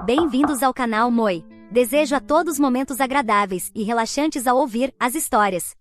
Bem-vindos ao canal Moi. Desejo a todos momentos agradáveis e relaxantes ao ouvir as histórias.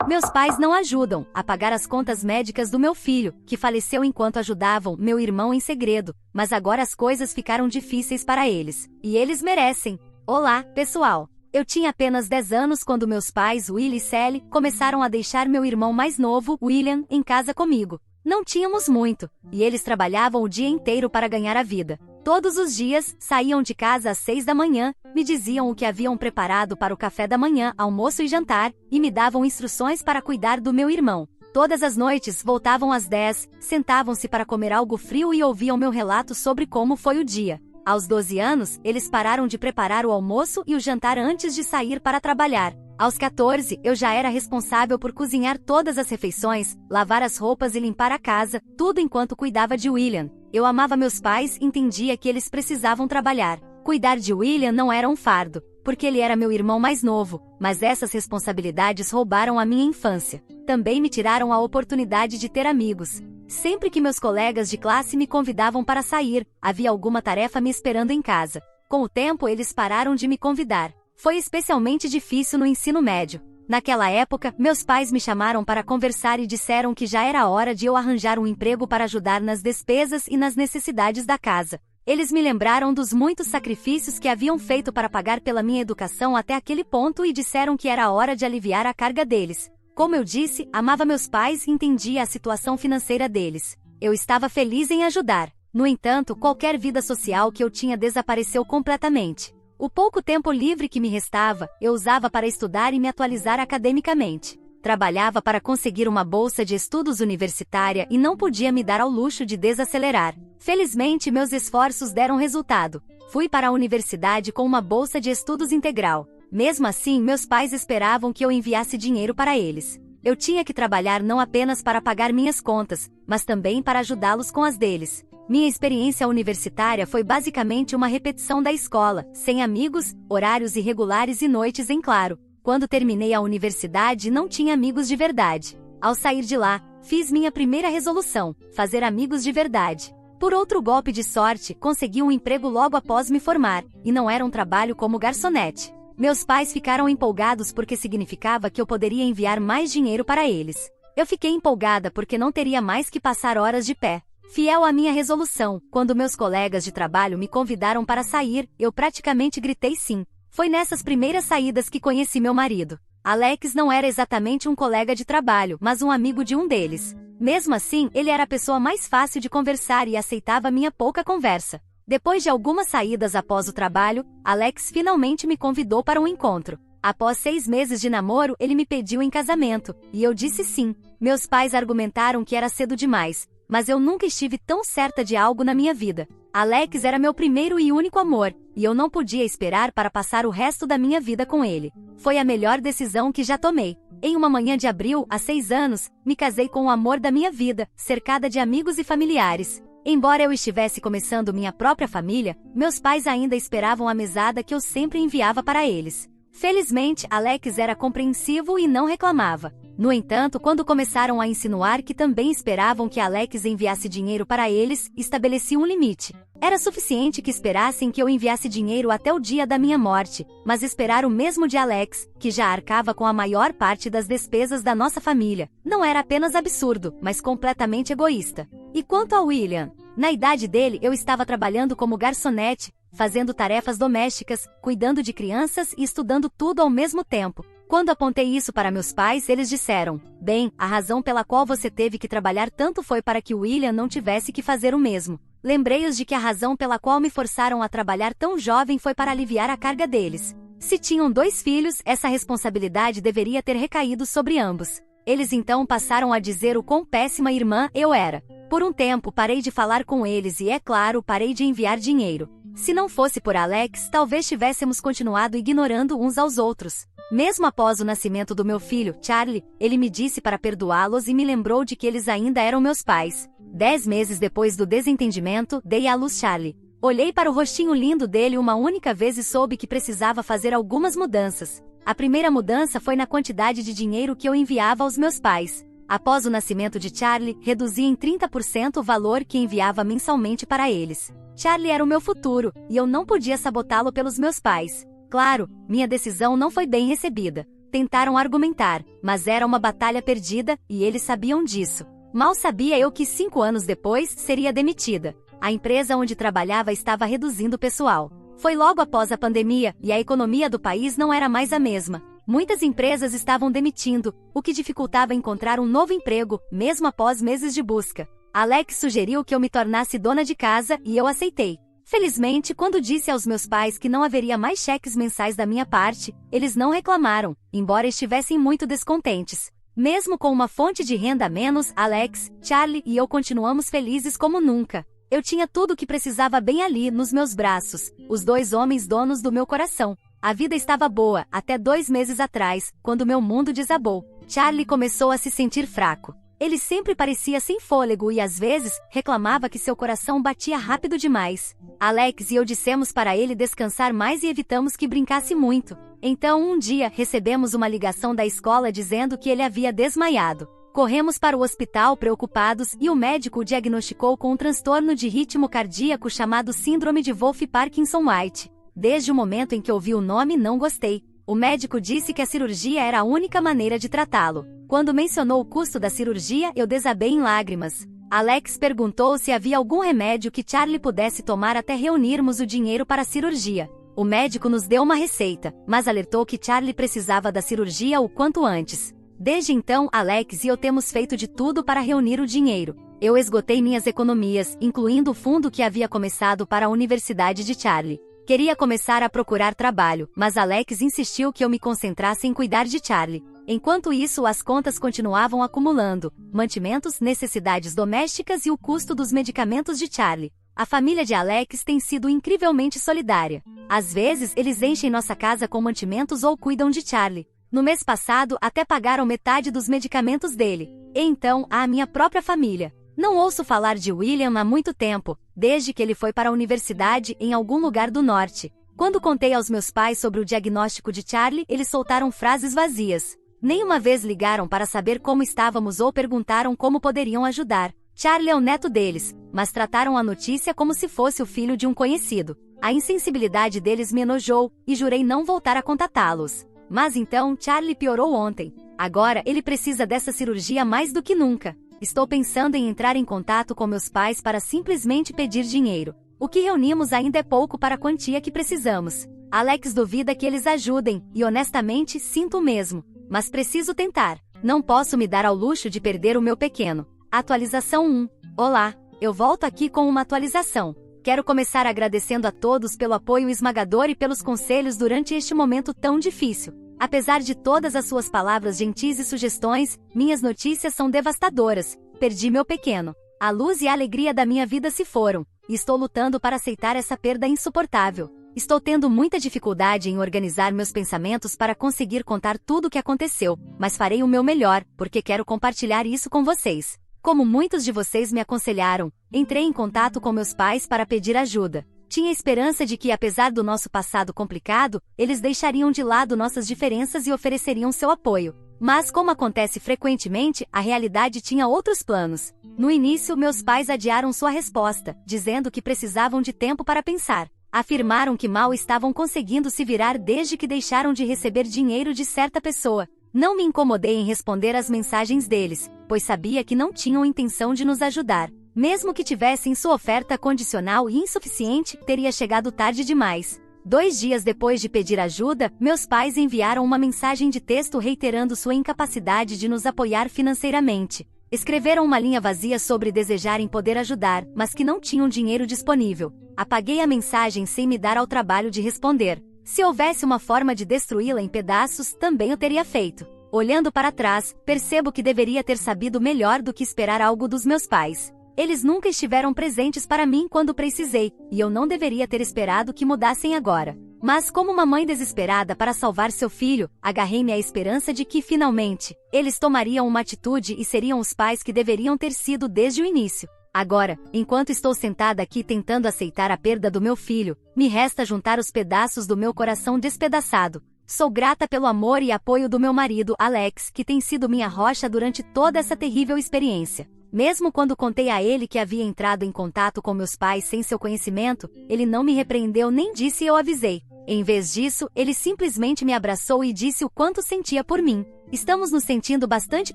Meus pais não ajudam a pagar as contas médicas do meu filho, que faleceu enquanto ajudavam meu irmão em segredo, mas agora as coisas ficaram difíceis para eles. E eles merecem. Olá, pessoal! Eu tinha apenas 10 anos quando meus pais, Will e Sally, começaram a deixar meu irmão mais novo, William, em casa comigo. Não tínhamos muito, e eles trabalhavam o dia inteiro para ganhar a vida. Todos os dias, saíam de casa às 6 da manhã, me diziam o que haviam preparado para o café da manhã, almoço e jantar, e me davam instruções para cuidar do meu irmão. Todas as noites, voltavam às 10, sentavam-se para comer algo frio e ouviam meu relato sobre como foi o dia. Aos 12 anos, eles pararam de preparar o almoço e o jantar antes de sair para trabalhar. Aos 14, eu já era responsável por cozinhar todas as refeições, lavar as roupas e limpar a casa, tudo enquanto cuidava de William. Eu amava meus pais e entendia que eles precisavam trabalhar. Cuidar de William não era um fardo, porque ele era meu irmão mais novo, mas essas responsabilidades roubaram a minha infância. Também me tiraram a oportunidade de ter amigos. Sempre que meus colegas de classe me convidavam para sair, havia alguma tarefa me esperando em casa. Com o tempo, eles pararam de me convidar. Foi especialmente difícil no ensino médio. Naquela época, meus pais me chamaram para conversar e disseram que já era hora de eu arranjar um emprego para ajudar nas despesas e nas necessidades da casa. Eles me lembraram dos muitos sacrifícios que haviam feito para pagar pela minha educação até aquele ponto e disseram que era hora de aliviar a carga deles. Como eu disse, amava meus pais e entendia a situação financeira deles. Eu estava feliz em ajudar. No entanto, qualquer vida social que eu tinha desapareceu completamente. O pouco tempo livre que me restava, eu usava para estudar e me atualizar academicamente. Trabalhava para conseguir uma bolsa de estudos universitária e não podia me dar ao luxo de desacelerar. Felizmente, meus esforços deram resultado. Fui para a universidade com uma bolsa de estudos integral. Mesmo assim, meus pais esperavam que eu enviasse dinheiro para eles. Eu tinha que trabalhar não apenas para pagar minhas contas, mas também para ajudá-los com as deles. Minha experiência universitária foi basicamente uma repetição da escola, sem amigos, horários irregulares e noites em claro. Quando terminei a universidade, não tinha amigos de verdade. Ao sair de lá, fiz minha primeira resolução: fazer amigos de verdade. Por outro golpe de sorte, consegui um emprego logo após me formar, e não era um trabalho como garçonete. Meus pais ficaram empolgados porque significava que eu poderia enviar mais dinheiro para eles. Eu fiquei empolgada porque não teria mais que passar horas de pé. Fiel à minha resolução, quando meus colegas de trabalho me convidaram para sair, eu praticamente gritei sim. Foi nessas primeiras saídas que conheci meu marido. Alex não era exatamente um colega de trabalho, mas um amigo de um deles. Mesmo assim, ele era a pessoa mais fácil de conversar e aceitava minha pouca conversa. Depois de algumas saídas após o trabalho, Alex finalmente me convidou para um encontro. Após 6 meses de namoro, ele me pediu em casamento, e eu disse sim. Meus pais argumentaram que era cedo demais, mas eu nunca estive tão certa de algo na minha vida. Alex era meu primeiro e único amor, e eu não podia esperar para passar o resto da minha vida com ele. Foi a melhor decisão que já tomei. Em uma manhã de abril, há 6 anos, me casei com o amor da minha vida, cercada de amigos e familiares. Embora eu estivesse começando minha própria família, meus pais ainda esperavam a mesada que eu sempre enviava para eles. Felizmente, Alex era compreensivo e não reclamava. No entanto, quando começaram a insinuar que também esperavam que Alex enviasse dinheiro para eles, estabeleci um limite. Era suficiente que esperassem que eu enviasse dinheiro até o dia da minha morte, mas esperar o mesmo de Alex, que já arcava com a maior parte das despesas da nossa família, não era apenas absurdo, mas completamente egoísta. E quanto ao William? Na idade dele, eu estava trabalhando como garçonete, fazendo tarefas domésticas, cuidando de crianças e estudando tudo ao mesmo tempo. Quando apontei isso para meus pais, eles disseram: bem, a razão pela qual você teve que trabalhar tanto foi para que William não tivesse que fazer o mesmo. Lembrei-os de que a razão pela qual me forçaram a trabalhar tão jovem foi para aliviar a carga deles. Se tinham 2 filhos, essa responsabilidade deveria ter recaído sobre ambos. Eles então passaram a dizer o quão péssima irmã eu era. Por um tempo parei de falar com eles e, é claro, parei de enviar dinheiro. Se não fosse por Alex, talvez tivéssemos continuado ignorando uns aos outros. Mesmo após o nascimento do meu filho, Charlie, ele me disse para perdoá-los e me lembrou de que eles ainda eram meus pais. 10 meses depois do desentendimento, dei à luz Charlie. Olhei para o rostinho lindo dele uma única vez e soube que precisava fazer algumas mudanças. A primeira mudança foi na quantidade de dinheiro que eu enviava aos meus pais. Após o nascimento de Charlie, reduzi em 30% o valor que enviava mensalmente para eles. Charlie era o meu futuro, e eu não podia sabotá-lo pelos meus pais. Claro, minha decisão não foi bem recebida. Tentaram argumentar, mas era uma batalha perdida, e eles sabiam disso. Mal sabia eu que 5 anos depois, seria demitida. A empresa onde trabalhava estava reduzindo o pessoal. Foi logo após a pandemia, e a economia do país não era mais a mesma. Muitas empresas estavam demitindo, o que dificultava encontrar um novo emprego, mesmo após meses de busca. Alex sugeriu que eu me tornasse dona de casa, e eu aceitei. Felizmente, quando disse aos meus pais que não haveria mais cheques mensais da minha parte, eles não reclamaram, embora estivessem muito descontentes. Mesmo com uma fonte de renda a menos, Alex, Charlie e eu continuamos felizes como nunca. Eu tinha tudo o que precisava bem ali, nos meus braços, os 2 homens donos do meu coração. A vida estava boa, até 2 meses atrás, quando meu mundo desabou. Charlie começou a se sentir fraco. Ele sempre parecia sem fôlego e às vezes, reclamava que seu coração batia rápido demais. Alex e eu dissemos para ele descansar mais e evitamos que brincasse muito. Então um dia, recebemos uma ligação da escola dizendo que ele havia desmaiado. Corremos para o hospital preocupados e o médico o diagnosticou com um transtorno de ritmo cardíaco chamado Síndrome de Wolff-Parkinson-White. Desde o momento em que ouvi o nome não gostei. O médico disse que a cirurgia era a única maneira de tratá-lo. Quando mencionou o custo da cirurgia, eu desabei em lágrimas. Alex perguntou se havia algum remédio que Charlie pudesse tomar até reunirmos o dinheiro para a cirurgia. O médico nos deu uma receita, mas alertou que Charlie precisava da cirurgia o quanto antes. Desde então, Alex e eu temos feito de tudo para reunir o dinheiro. Eu esgotei minhas economias, incluindo o fundo que havia começado para a universidade de Charlie. Queria começar a procurar trabalho, mas Alex insistiu que eu me concentrasse em cuidar de Charlie. Enquanto isso, as contas continuavam acumulando: mantimentos, necessidades domésticas e o custo dos medicamentos de Charlie. A família de Alex tem sido incrivelmente solidária. Às vezes, eles enchem nossa casa com mantimentos ou cuidam de Charlie. No mês passado, até pagaram metade dos medicamentos dele. E então, a minha própria família. Não ouço falar de William há muito tempo, desde que ele foi para a universidade em algum lugar do norte. Quando contei aos meus pais sobre o diagnóstico de Charlie, eles soltaram frases vazias. Nenhuma vez ligaram para saber como estávamos ou perguntaram como poderiam ajudar. Charlie é o neto deles, mas trataram a notícia como se fosse o filho de um conhecido. A insensibilidade deles me enojou, e jurei não voltar a contatá-los. Mas então, Charlie piorou ontem. Agora, ele precisa dessa cirurgia mais do que nunca. Estou pensando em entrar em contato com meus pais para simplesmente pedir dinheiro. O que reunimos ainda é pouco para a quantia que precisamos. Alex duvida que eles ajudem, e honestamente, sinto o mesmo. Mas preciso tentar. Não posso me dar ao luxo de perder o meu pequeno. Atualização 1. Olá, eu volto aqui com uma atualização. Quero começar agradecendo a todos pelo apoio esmagador e pelos conselhos durante este momento tão difícil. Apesar de todas as suas palavras gentis e sugestões, minhas notícias são devastadoras. Perdi meu pequeno. A luz e a alegria da minha vida se foram, e estou lutando para aceitar essa perda insuportável. Estou tendo muita dificuldade em organizar meus pensamentos para conseguir contar tudo o que aconteceu, mas farei o meu melhor, porque quero compartilhar isso com vocês. Como muitos de vocês me aconselharam, entrei em contato com meus pais para pedir ajuda. Tinha esperança de que, apesar do nosso passado complicado, eles deixariam de lado nossas diferenças e ofereceriam seu apoio. Mas, como acontece frequentemente, a realidade tinha outros planos. No início, meus pais adiaram sua resposta, dizendo que precisavam de tempo para pensar. Afirmaram que mal estavam conseguindo se virar desde que deixaram de receber dinheiro de certa pessoa. Não me incomodei em responder às mensagens deles, pois sabia que não tinham intenção de nos ajudar. Mesmo que tivessem sua oferta condicional e insuficiente, teria chegado tarde demais. 2 dias depois de pedir ajuda, meus pais enviaram uma mensagem de texto reiterando sua incapacidade de nos apoiar financeiramente. Escreveram uma linha vazia sobre desejarem poder ajudar, mas que não tinham dinheiro disponível. Apaguei a mensagem sem me dar ao trabalho de responder. Se houvesse uma forma de destruí-la em pedaços, também o teria feito. Olhando para trás, percebo que deveria ter sabido melhor do que esperar algo dos meus pais. Eles nunca estiveram presentes para mim quando precisei, e eu não deveria ter esperado que mudassem agora. Mas como uma mãe desesperada para salvar seu filho, agarrei-me à esperança de que, finalmente, eles tomariam uma atitude e seriam os pais que deveriam ter sido desde o início. Agora, enquanto estou sentada aqui tentando aceitar a perda do meu filho, me resta juntar os pedaços do meu coração despedaçado. Sou grata pelo amor e apoio do meu marido, Alex, que tem sido minha rocha durante toda essa terrível experiência. Mesmo quando contei a ele que havia entrado em contato com meus pais sem seu conhecimento, ele não me repreendeu nem disse eu avisei. Em vez disso, ele simplesmente me abraçou e disse o quanto sentia por mim. Estamos nos sentindo bastante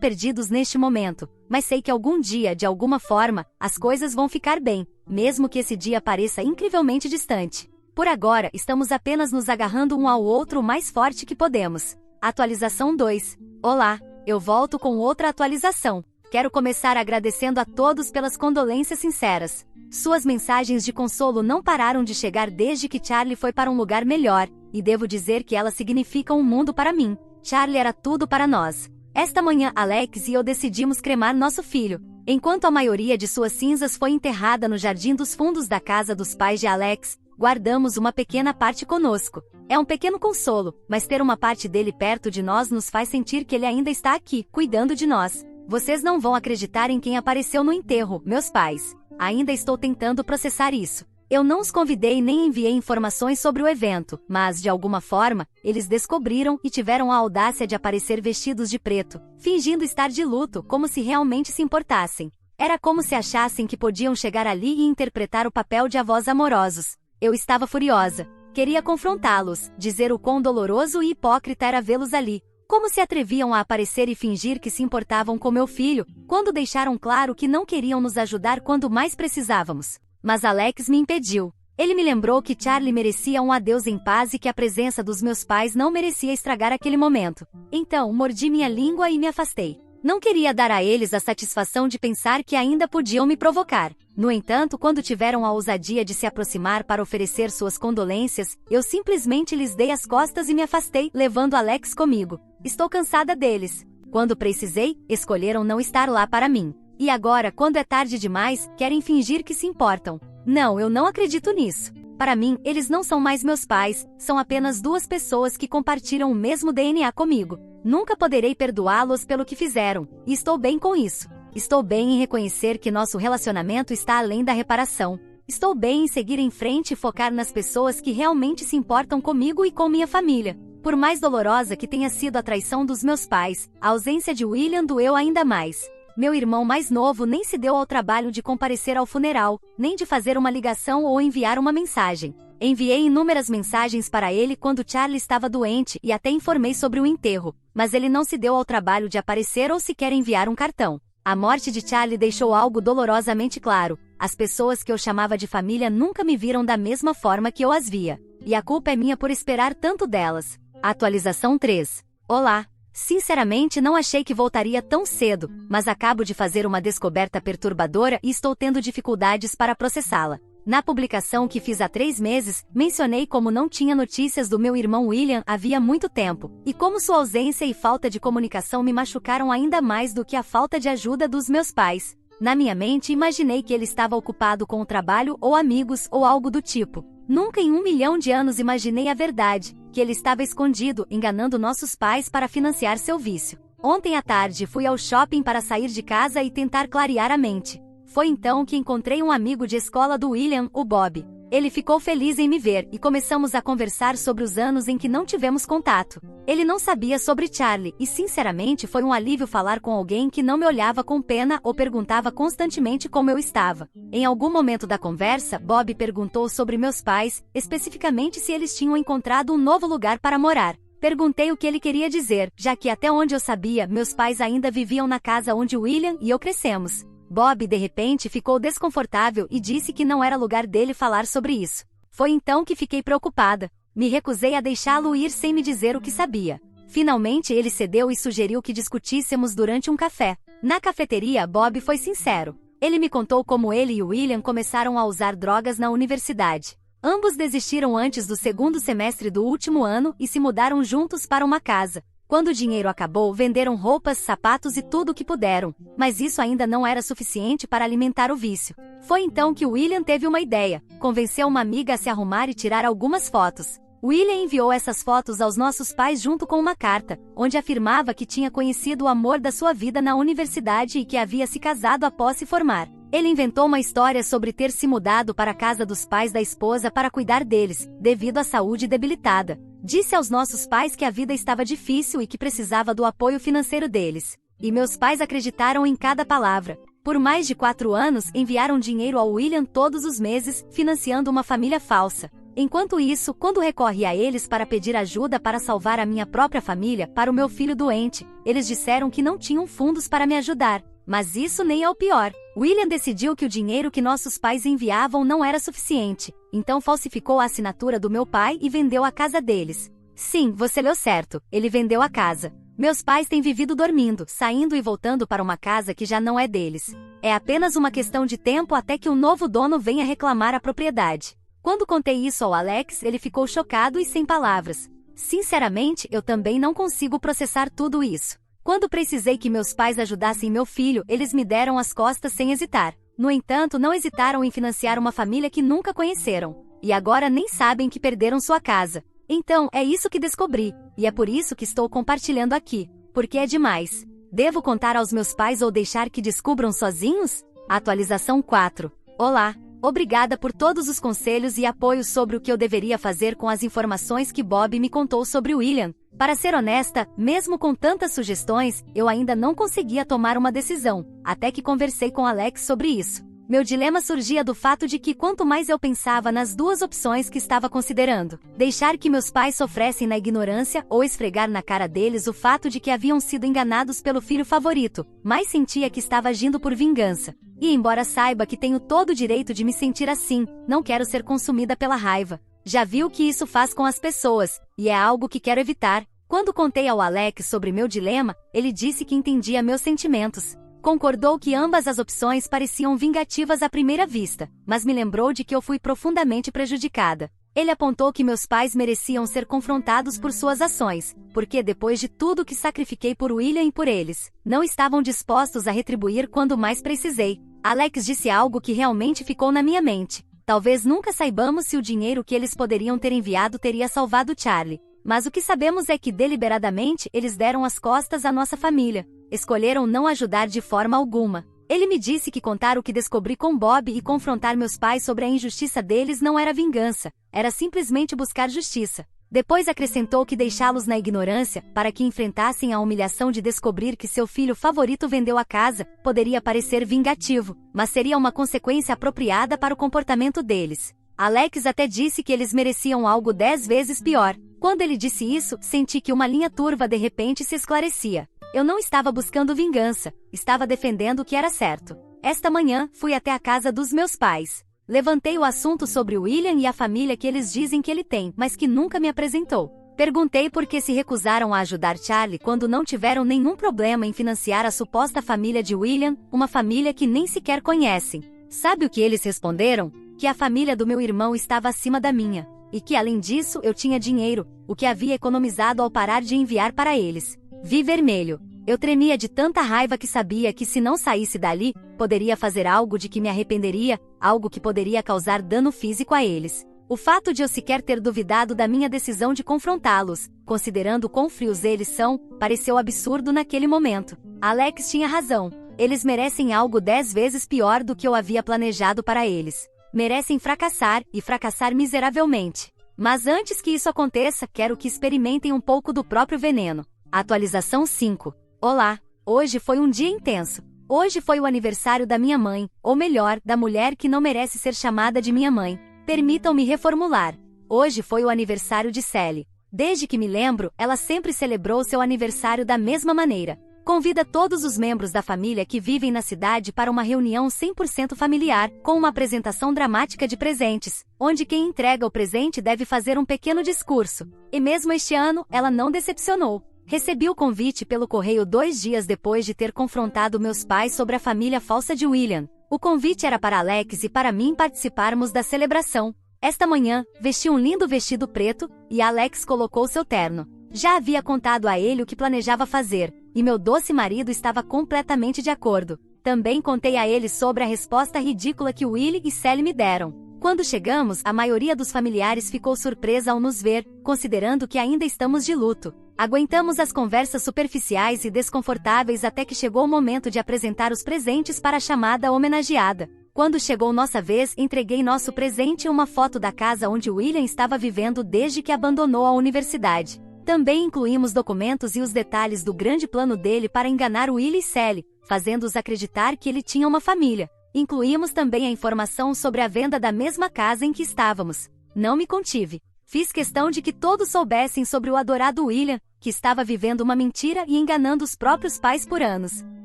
perdidos neste momento, mas sei que algum dia, de alguma forma, as coisas vão ficar bem, mesmo que esse dia pareça incrivelmente distante. Por agora, estamos apenas nos agarrando um ao outro o mais forte que podemos. Atualização 2. Olá, eu volto com outra atualização. Quero começar agradecendo a todos pelas condolências sinceras. Suas mensagens de consolo não pararam de chegar desde que Charlie foi para um lugar melhor, e devo dizer que elas significam um mundo para mim. Charlie era tudo para nós. Esta manhã, Alex e eu decidimos cremar nosso filho. Enquanto a maioria de suas cinzas foi enterrada no jardim dos fundos da casa dos pais de Alex, guardamos uma pequena parte conosco. É um pequeno consolo, mas ter uma parte dele perto de nós nos faz sentir que ele ainda está aqui, cuidando de nós. Vocês não vão acreditar em quem apareceu no enterro, meus pais. Ainda estou tentando processar isso. Eu não os convidei nem enviei informações sobre o evento, mas, de alguma forma, eles descobriram e tiveram a audácia de aparecer vestidos de preto, fingindo estar de luto, como se realmente se importassem. Era como se achassem que podiam chegar ali e interpretar o papel de avós amorosos. Eu estava furiosa. Queria confrontá-los, dizer o quão doloroso e hipócrita era vê-los ali. Como se atreviam a aparecer e fingir que se importavam com meu filho, quando deixaram claro que não queriam nos ajudar quando mais precisávamos. Mas Alex me impediu. Ele me lembrou que Charlie merecia um adeus em paz e que a presença dos meus pais não merecia estragar aquele momento. Então, mordi minha língua e me afastei. Não queria dar a eles a satisfação de pensar que ainda podiam me provocar. No entanto, quando tiveram a ousadia de se aproximar para oferecer suas condolências, eu simplesmente lhes dei as costas e me afastei, levando Alex comigo. Estou cansada deles. Quando precisei, escolheram não estar lá para mim. E agora, quando é tarde demais, querem fingir que se importam. Não, eu não acredito nisso. Para mim, eles não são mais meus pais, são apenas duas pessoas que compartilham o mesmo DNA comigo. Nunca poderei perdoá-los pelo que fizeram, e estou bem com isso. Estou bem em reconhecer que nosso relacionamento está além da reparação. Estou bem em seguir em frente e focar nas pessoas que realmente se importam comigo e com minha família. Por mais dolorosa que tenha sido a traição dos meus pais, a ausência de William doeu ainda mais. Meu irmão mais novo nem se deu ao trabalho de comparecer ao funeral, nem de fazer uma ligação ou enviar uma mensagem. Enviei inúmeras mensagens para ele quando Charlie estava doente e até informei sobre o enterro, mas ele não se deu ao trabalho de aparecer ou sequer enviar um cartão. A morte de Charlie deixou algo dolorosamente claro. As pessoas que eu chamava de família nunca me viram da mesma forma que eu as via. E a culpa é minha por esperar tanto delas. Atualização 3. Olá. Sinceramente não achei que voltaria tão cedo, mas acabo de fazer uma descoberta perturbadora e estou tendo dificuldades para processá-la. Na publicação que fiz há 3 meses, mencionei como não tinha notícias do meu irmão William havia muito tempo, e como sua ausência e falta de comunicação me machucaram ainda mais do que a falta de ajuda dos meus pais. Na minha mente imaginei que ele estava ocupado com o trabalho ou amigos ou algo do tipo. Nunca em 1 milhão de anos imaginei a verdade, que ele estava escondido, enganando nossos pais para financiar seu vício. Ontem à tarde fui ao shopping para sair de casa e tentar clarear a mente. Foi então que encontrei um amigo de escola do William, o Bob. Ele ficou feliz em me ver e começamos a conversar sobre os anos em que não tivemos contato. Ele não sabia sobre Charlie e sinceramente foi um alívio falar com alguém que não me olhava com pena ou perguntava constantemente como eu estava. Em algum momento da conversa, Bob perguntou sobre meus pais, especificamente se eles tinham encontrado um novo lugar para morar. Perguntei o que ele queria dizer, já que até onde eu sabia, meus pais ainda viviam na casa onde William e eu crescemos. Bob de repente ficou desconfortável e disse que não era lugar dele falar sobre isso. Foi então que fiquei preocupada. Me recusei a deixá-lo ir sem me dizer o que sabia. Finalmente ele cedeu e sugeriu que discutíssemos durante um café. Na cafeteria, Bob foi sincero. Ele me contou como ele e William começaram a usar drogas na universidade. Ambos desistiram antes do 2º semestre do último ano e se mudaram juntos para uma casa. Quando o dinheiro acabou, venderam roupas, sapatos e tudo o que puderam, mas isso ainda não era suficiente para alimentar o vício. Foi então que William teve uma ideia. Convenceu uma amiga a se arrumar e tirar algumas fotos. William enviou essas fotos aos nossos pais junto com uma carta, onde afirmava que tinha conhecido o amor da sua vida na universidade e que havia se casado após se formar. Ele inventou uma história sobre ter se mudado para a casa dos pais da esposa para cuidar deles, devido à saúde debilitada. Disse aos nossos pais que a vida estava difícil e que precisava do apoio financeiro deles. E meus pais acreditaram em cada palavra. Por mais de 4 anos, enviaram dinheiro ao William todos os meses, financiando uma família falsa. Enquanto isso, quando recorri a eles para pedir ajuda para salvar a minha própria família, para o meu filho doente, eles disseram que não tinham fundos para me ajudar. Mas isso nem é o pior. William decidiu que o dinheiro que nossos pais enviavam não era suficiente. Então falsificou a assinatura do meu pai e vendeu a casa deles. Sim, você leu certo, ele vendeu a casa. Meus pais têm vivido dormindo, saindo e voltando para uma casa que já não é deles. É apenas uma questão de tempo até que o novo dono venha reclamar a propriedade. Quando contei isso ao Alex, ele ficou chocado e sem palavras. Sinceramente, eu também não consigo processar tudo isso. Quando precisei que meus pais ajudassem meu filho, eles me deram as costas sem hesitar. No entanto, não hesitaram em financiar uma família que nunca conheceram. E agora nem sabem que perderam sua casa. Então, é isso que descobri. E é por isso que estou compartilhando aqui. Porque é demais. Devo contar aos meus pais ou deixar que descubram sozinhos? Atualização 4. Olá. Obrigada por todos os conselhos e apoios sobre o que eu deveria fazer com as informações que Bob me contou sobre William. Para ser honesta, mesmo com tantas sugestões, eu ainda não conseguia tomar uma decisão, até que conversei com Alex sobre isso. Meu dilema surgia do fato de que quanto mais eu pensava nas 2 opções que estava considerando, deixar que meus pais sofressem na ignorância ou esfregar na cara deles o fato de que haviam sido enganados pelo filho favorito, mais sentia que estava agindo por vingança. E embora saiba que tenho todo o direito de me sentir assim, não quero ser consumida pela raiva. Já vi o que isso faz com as pessoas, e é algo que quero evitar. Quando contei ao Alex sobre meu dilema, ele disse que entendia meus sentimentos. Concordou que ambas as opções pareciam vingativas à primeira vista, mas me lembrou de que eu fui profundamente prejudicada. Ele apontou que meus pais mereciam ser confrontados por suas ações, porque depois de tudo que sacrifiquei por William e por eles, não estavam dispostos a retribuir quando mais precisei. Alex disse algo que realmente ficou na minha mente. Talvez nunca saibamos se o dinheiro que eles poderiam ter enviado teria salvado Charlie. Mas o que sabemos é que deliberadamente eles deram as costas à nossa família. Escolheram não ajudar de forma alguma. Ele me disse que contar o que descobri com Bob e confrontar meus pais sobre a injustiça deles não era vingança, era simplesmente buscar justiça. Depois acrescentou que deixá-los na ignorância, para que enfrentassem a humilhação de descobrir que seu filho favorito vendeu a casa, poderia parecer vingativo, mas seria uma consequência apropriada para o comportamento deles. Alex até disse que eles mereciam algo 10 vezes pior. Quando ele disse isso, senti que uma linha turva de repente se esclarecia. Eu não estava buscando vingança, estava defendendo o que era certo. Esta manhã, fui até a casa dos meus pais. Levantei o assunto sobre William e a família que eles dizem que ele tem, mas que nunca me apresentou. Perguntei por que se recusaram a ajudar Charlie quando não tiveram nenhum problema em financiar a suposta família de William, uma família que nem sequer conhecem. Sabe o que eles responderam? Que a família do meu irmão estava acima da minha. E que além disso eu tinha dinheiro, o que havia economizado ao parar de enviar para eles. Vi vermelho. Eu tremia de tanta raiva que sabia que se não saísse dali, poderia fazer algo de que me arrependeria, algo que poderia causar dano físico a eles. O fato de eu sequer ter duvidado da minha decisão de confrontá-los, considerando quão frios eles são, pareceu absurdo naquele momento. Alex tinha razão. Eles merecem algo 10 vezes pior do que eu havia planejado para eles. Merecem fracassar, e fracassar miseravelmente. Mas antes que isso aconteça, quero que experimentem um pouco do próprio veneno. Atualização 5. Olá! Hoje foi um dia intenso. Hoje foi o aniversário da minha mãe, ou melhor, da mulher que não merece ser chamada de minha mãe. Permitam-me reformular. Hoje foi o aniversário de Sally. Desde que me lembro, ela sempre celebrou seu aniversário da mesma maneira. Convida todos os membros da família que vivem na cidade para uma reunião 100% familiar, com uma apresentação dramática de presentes, onde quem entrega o presente deve fazer um pequeno discurso. E mesmo este ano, ela não decepcionou. Recebi o convite pelo correio 2 dias depois de ter confrontado meus pais sobre a família falsa de William. O convite era para Alex e para mim participarmos da celebração. Esta manhã, vesti um lindo vestido preto, e Alex colocou seu terno. Já havia contado a ele o que planejava fazer, e meu doce marido estava completamente de acordo. Também contei a ele sobre a resposta ridícula que Willie e Sally me deram. Quando chegamos, a maioria dos familiares ficou surpresa ao nos ver, considerando que ainda estamos de luto. Aguentamos as conversas superficiais e desconfortáveis até que chegou o momento de apresentar os presentes para a chamada homenageada. Quando chegou nossa vez, entreguei nosso presente e uma foto da casa onde William estava vivendo desde que abandonou a universidade. Também incluímos documentos e os detalhes do grande plano dele para enganar Willie e Sally, fazendo-os acreditar que ele tinha uma família. Incluímos também a informação sobre a venda da mesma casa em que estávamos. Não me contive. Fiz questão de que todos soubessem sobre o adorado William, que estava vivendo uma mentira e enganando os próprios pais por anos.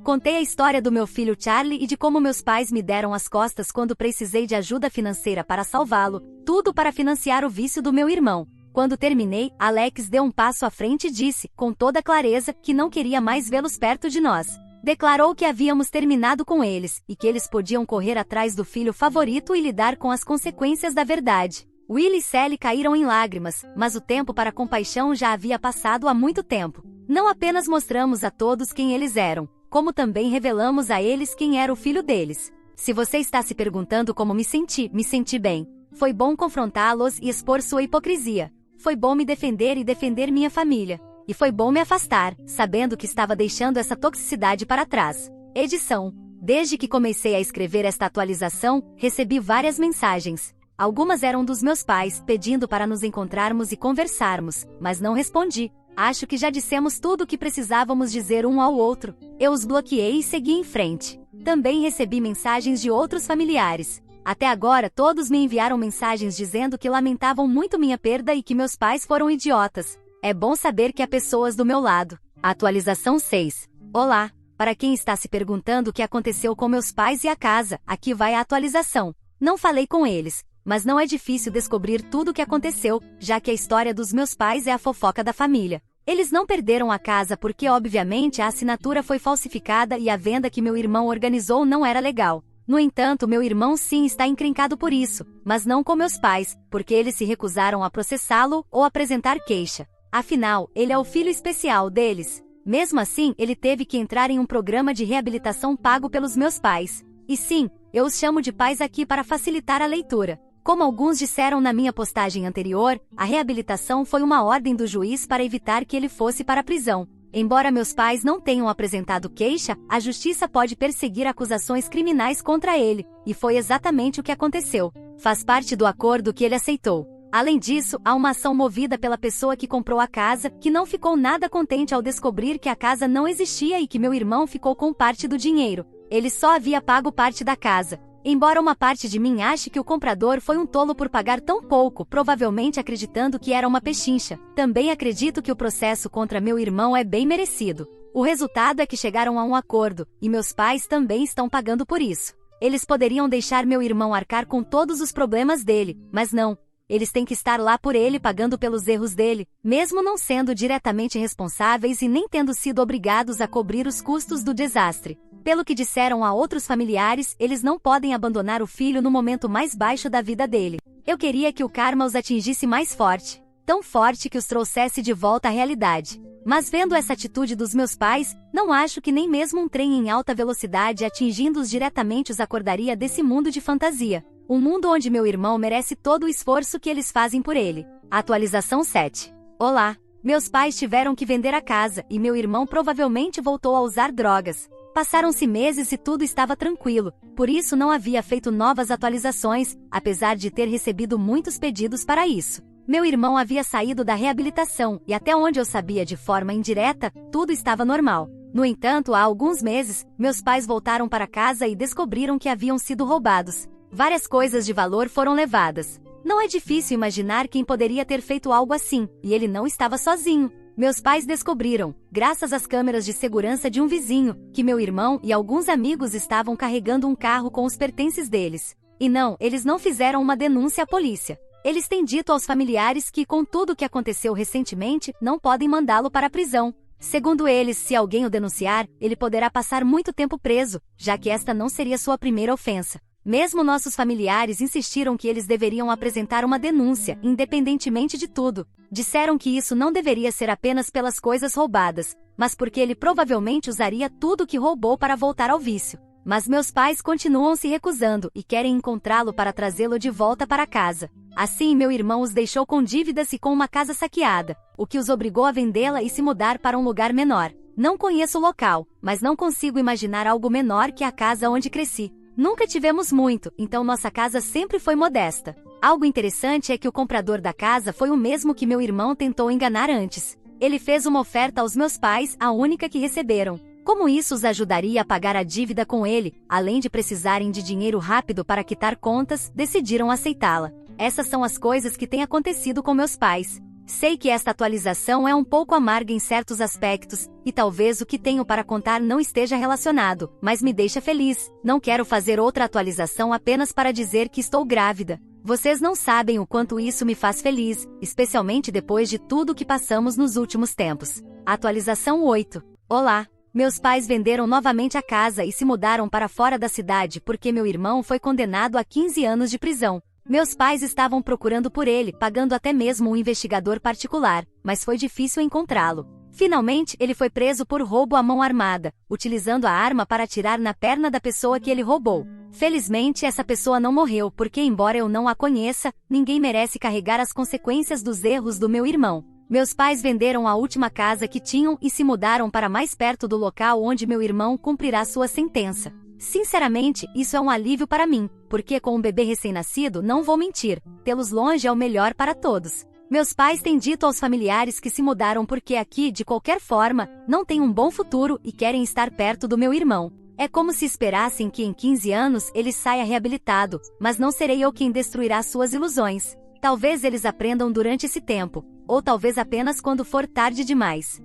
Contei a história do meu filho Charlie e de como meus pais me deram as costas quando precisei de ajuda financeira para salvá-lo, tudo para financiar o vício do meu irmão. Quando terminei, Alex deu um passo à frente e disse, com toda clareza, que não queria mais vê-los perto de nós. Declarou que havíamos terminado com eles, e que eles podiam correr atrás do filho favorito e lidar com as consequências da verdade. Will e Sally caíram em lágrimas, mas o tempo para compaixão já havia passado há muito tempo. Não apenas mostramos a todos quem eles eram, como também revelamos a eles quem era o filho deles. Se você está se perguntando como me senti bem. Foi bom confrontá-los e expor sua hipocrisia. Foi bom me defender e defender minha família. E foi bom me afastar, sabendo que estava deixando essa toxicidade para trás. Edição. Desde que comecei a escrever esta atualização, recebi várias mensagens. Algumas eram dos meus pais, pedindo para nos encontrarmos e conversarmos, mas não respondi. Acho que já dissemos tudo o que precisávamos dizer um ao outro. Eu os bloqueei e segui em frente. Também recebi mensagens de outros familiares. Até agora todos me enviaram mensagens dizendo que lamentavam muito minha perda e que meus pais foram idiotas. É bom saber que há pessoas do meu lado. Atualização 6. Olá! Para quem está se perguntando o que aconteceu com meus pais e a casa, aqui vai a atualização. Não falei com eles, mas não é difícil descobrir tudo o que aconteceu, já que a história dos meus pais é a fofoca da família. Eles não perderam a casa porque obviamente a assinatura foi falsificada e a venda que meu irmão organizou não era legal. No entanto, meu irmão sim está encrencado por isso, mas não com meus pais, porque eles se recusaram a processá-lo ou apresentar queixa. Afinal, ele é o filho especial deles. Mesmo assim, ele teve que entrar em um programa de reabilitação pago pelos meus pais. E sim, eu os chamo de pais aqui para facilitar a leitura. Como alguns disseram na minha postagem anterior, a reabilitação foi uma ordem do juiz para evitar que ele fosse para a prisão. Embora meus pais não tenham apresentado queixa, a justiça pode perseguir acusações criminais contra ele, e foi exatamente o que aconteceu. Faz parte do acordo que ele aceitou. Além disso, há uma ação movida pela pessoa que comprou a casa, que não ficou nada contente ao descobrir que a casa não existia e que meu irmão ficou com parte do dinheiro. Ele só havia pago parte da casa. Embora uma parte de mim ache que o comprador foi um tolo por pagar tão pouco, provavelmente acreditando que era uma pechincha, também acredito que o processo contra meu irmão é bem merecido. O resultado é que chegaram a um acordo, e meus pais também estão pagando por isso. Eles poderiam deixar meu irmão arcar com todos os problemas dele, mas não. Eles têm que estar lá por ele pagando pelos erros dele, mesmo não sendo diretamente responsáveis e nem tendo sido obrigados a cobrir os custos do desastre. Pelo que disseram a outros familiares, eles não podem abandonar o filho no momento mais baixo da vida dele. Eu queria que o karma os atingisse mais forte, tão forte que os trouxesse de volta à realidade. Mas vendo essa atitude dos meus pais, não acho que nem mesmo um trem em alta velocidade atingindo-os diretamente os acordaria desse mundo de fantasia. Um mundo onde meu irmão merece todo o esforço que eles fazem por ele. Atualização 7. Olá! Meus pais tiveram que vender a casa, e meu irmão provavelmente voltou a usar drogas. Passaram-se meses e tudo estava tranquilo, por isso não havia feito novas atualizações, apesar de ter recebido muitos pedidos para isso. Meu irmão havia saído da reabilitação, e até onde eu sabia de forma indireta, tudo estava normal. No entanto, há alguns meses, meus pais voltaram para casa e descobriram que haviam sido roubados. Várias coisas de valor foram levadas. Não é difícil imaginar quem poderia ter feito algo assim, e ele não estava sozinho. Meus pais descobriram, graças às câmeras de segurança de um vizinho, que meu irmão e alguns amigos estavam carregando um carro com os pertences deles. E não, eles não fizeram uma denúncia à polícia. Eles têm dito aos familiares que, com tudo o que aconteceu recentemente, não podem mandá-lo para a prisão. Segundo eles, se alguém o denunciar, ele poderá passar muito tempo preso, já que esta não seria sua primeira ofensa. Mesmo nossos familiares insistiram que eles deveriam apresentar uma denúncia, independentemente de tudo. Disseram que isso não deveria ser apenas pelas coisas roubadas, mas porque ele provavelmente usaria tudo o que roubou para voltar ao vício. Mas meus pais continuam se recusando e querem encontrá-lo para trazê-lo de volta para casa. Assim, meu irmão os deixou com dívidas e com uma casa saqueada, o que os obrigou a vendê-la e se mudar para um lugar menor. Não conheço o local, mas não consigo imaginar algo menor que a casa onde cresci. Nunca tivemos muito, então nossa casa sempre foi modesta. Algo interessante é que o comprador da casa foi o mesmo que meu irmão tentou enganar antes. Ele fez uma oferta aos meus pais, a única que receberam. Como isso os ajudaria a pagar a dívida com ele, além de precisarem de dinheiro rápido para quitar contas, decidiram aceitá-la. Essas são as coisas que têm acontecido com meus pais. Sei que esta atualização é um pouco amarga em certos aspectos, e talvez o que tenho para contar não esteja relacionado, mas me deixa feliz. Não quero fazer outra atualização apenas para dizer que estou grávida. Vocês não sabem o quanto isso me faz feliz, especialmente depois de tudo que passamos nos últimos tempos. Atualização 8. Olá! Meus pais venderam novamente a casa e se mudaram para fora da cidade porque meu irmão foi condenado a 15 anos de prisão. Meus pais estavam procurando por ele, pagando até mesmo um investigador particular, mas foi difícil encontrá-lo. Finalmente, ele foi preso por roubo à mão armada, utilizando a arma para atirar na perna da pessoa que ele roubou. Felizmente, essa pessoa não morreu porque, embora eu não a conheça, ninguém merece carregar as consequências dos erros do meu irmão. Meus pais venderam a última casa que tinham e se mudaram para mais perto do local onde meu irmão cumprirá sua sentença. Sinceramente, isso é um alívio para mim, porque com um bebê recém-nascido, não vou mentir, tê-los longe é o melhor para todos. Meus pais têm dito aos familiares que se mudaram porque aqui, de qualquer forma, não têm um bom futuro e querem estar perto do meu irmão. É como se esperassem que em 15 anos ele saia reabilitado, mas não serei eu quem destruirá suas ilusões. Talvez eles aprendam durante esse tempo, ou talvez apenas quando for tarde demais.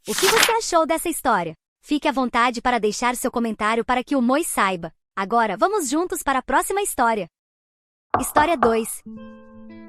O que você achou dessa história? Fique à vontade para deixar seu comentário para que o Moi saiba. Agora, vamos juntos para a próxima história. História 2.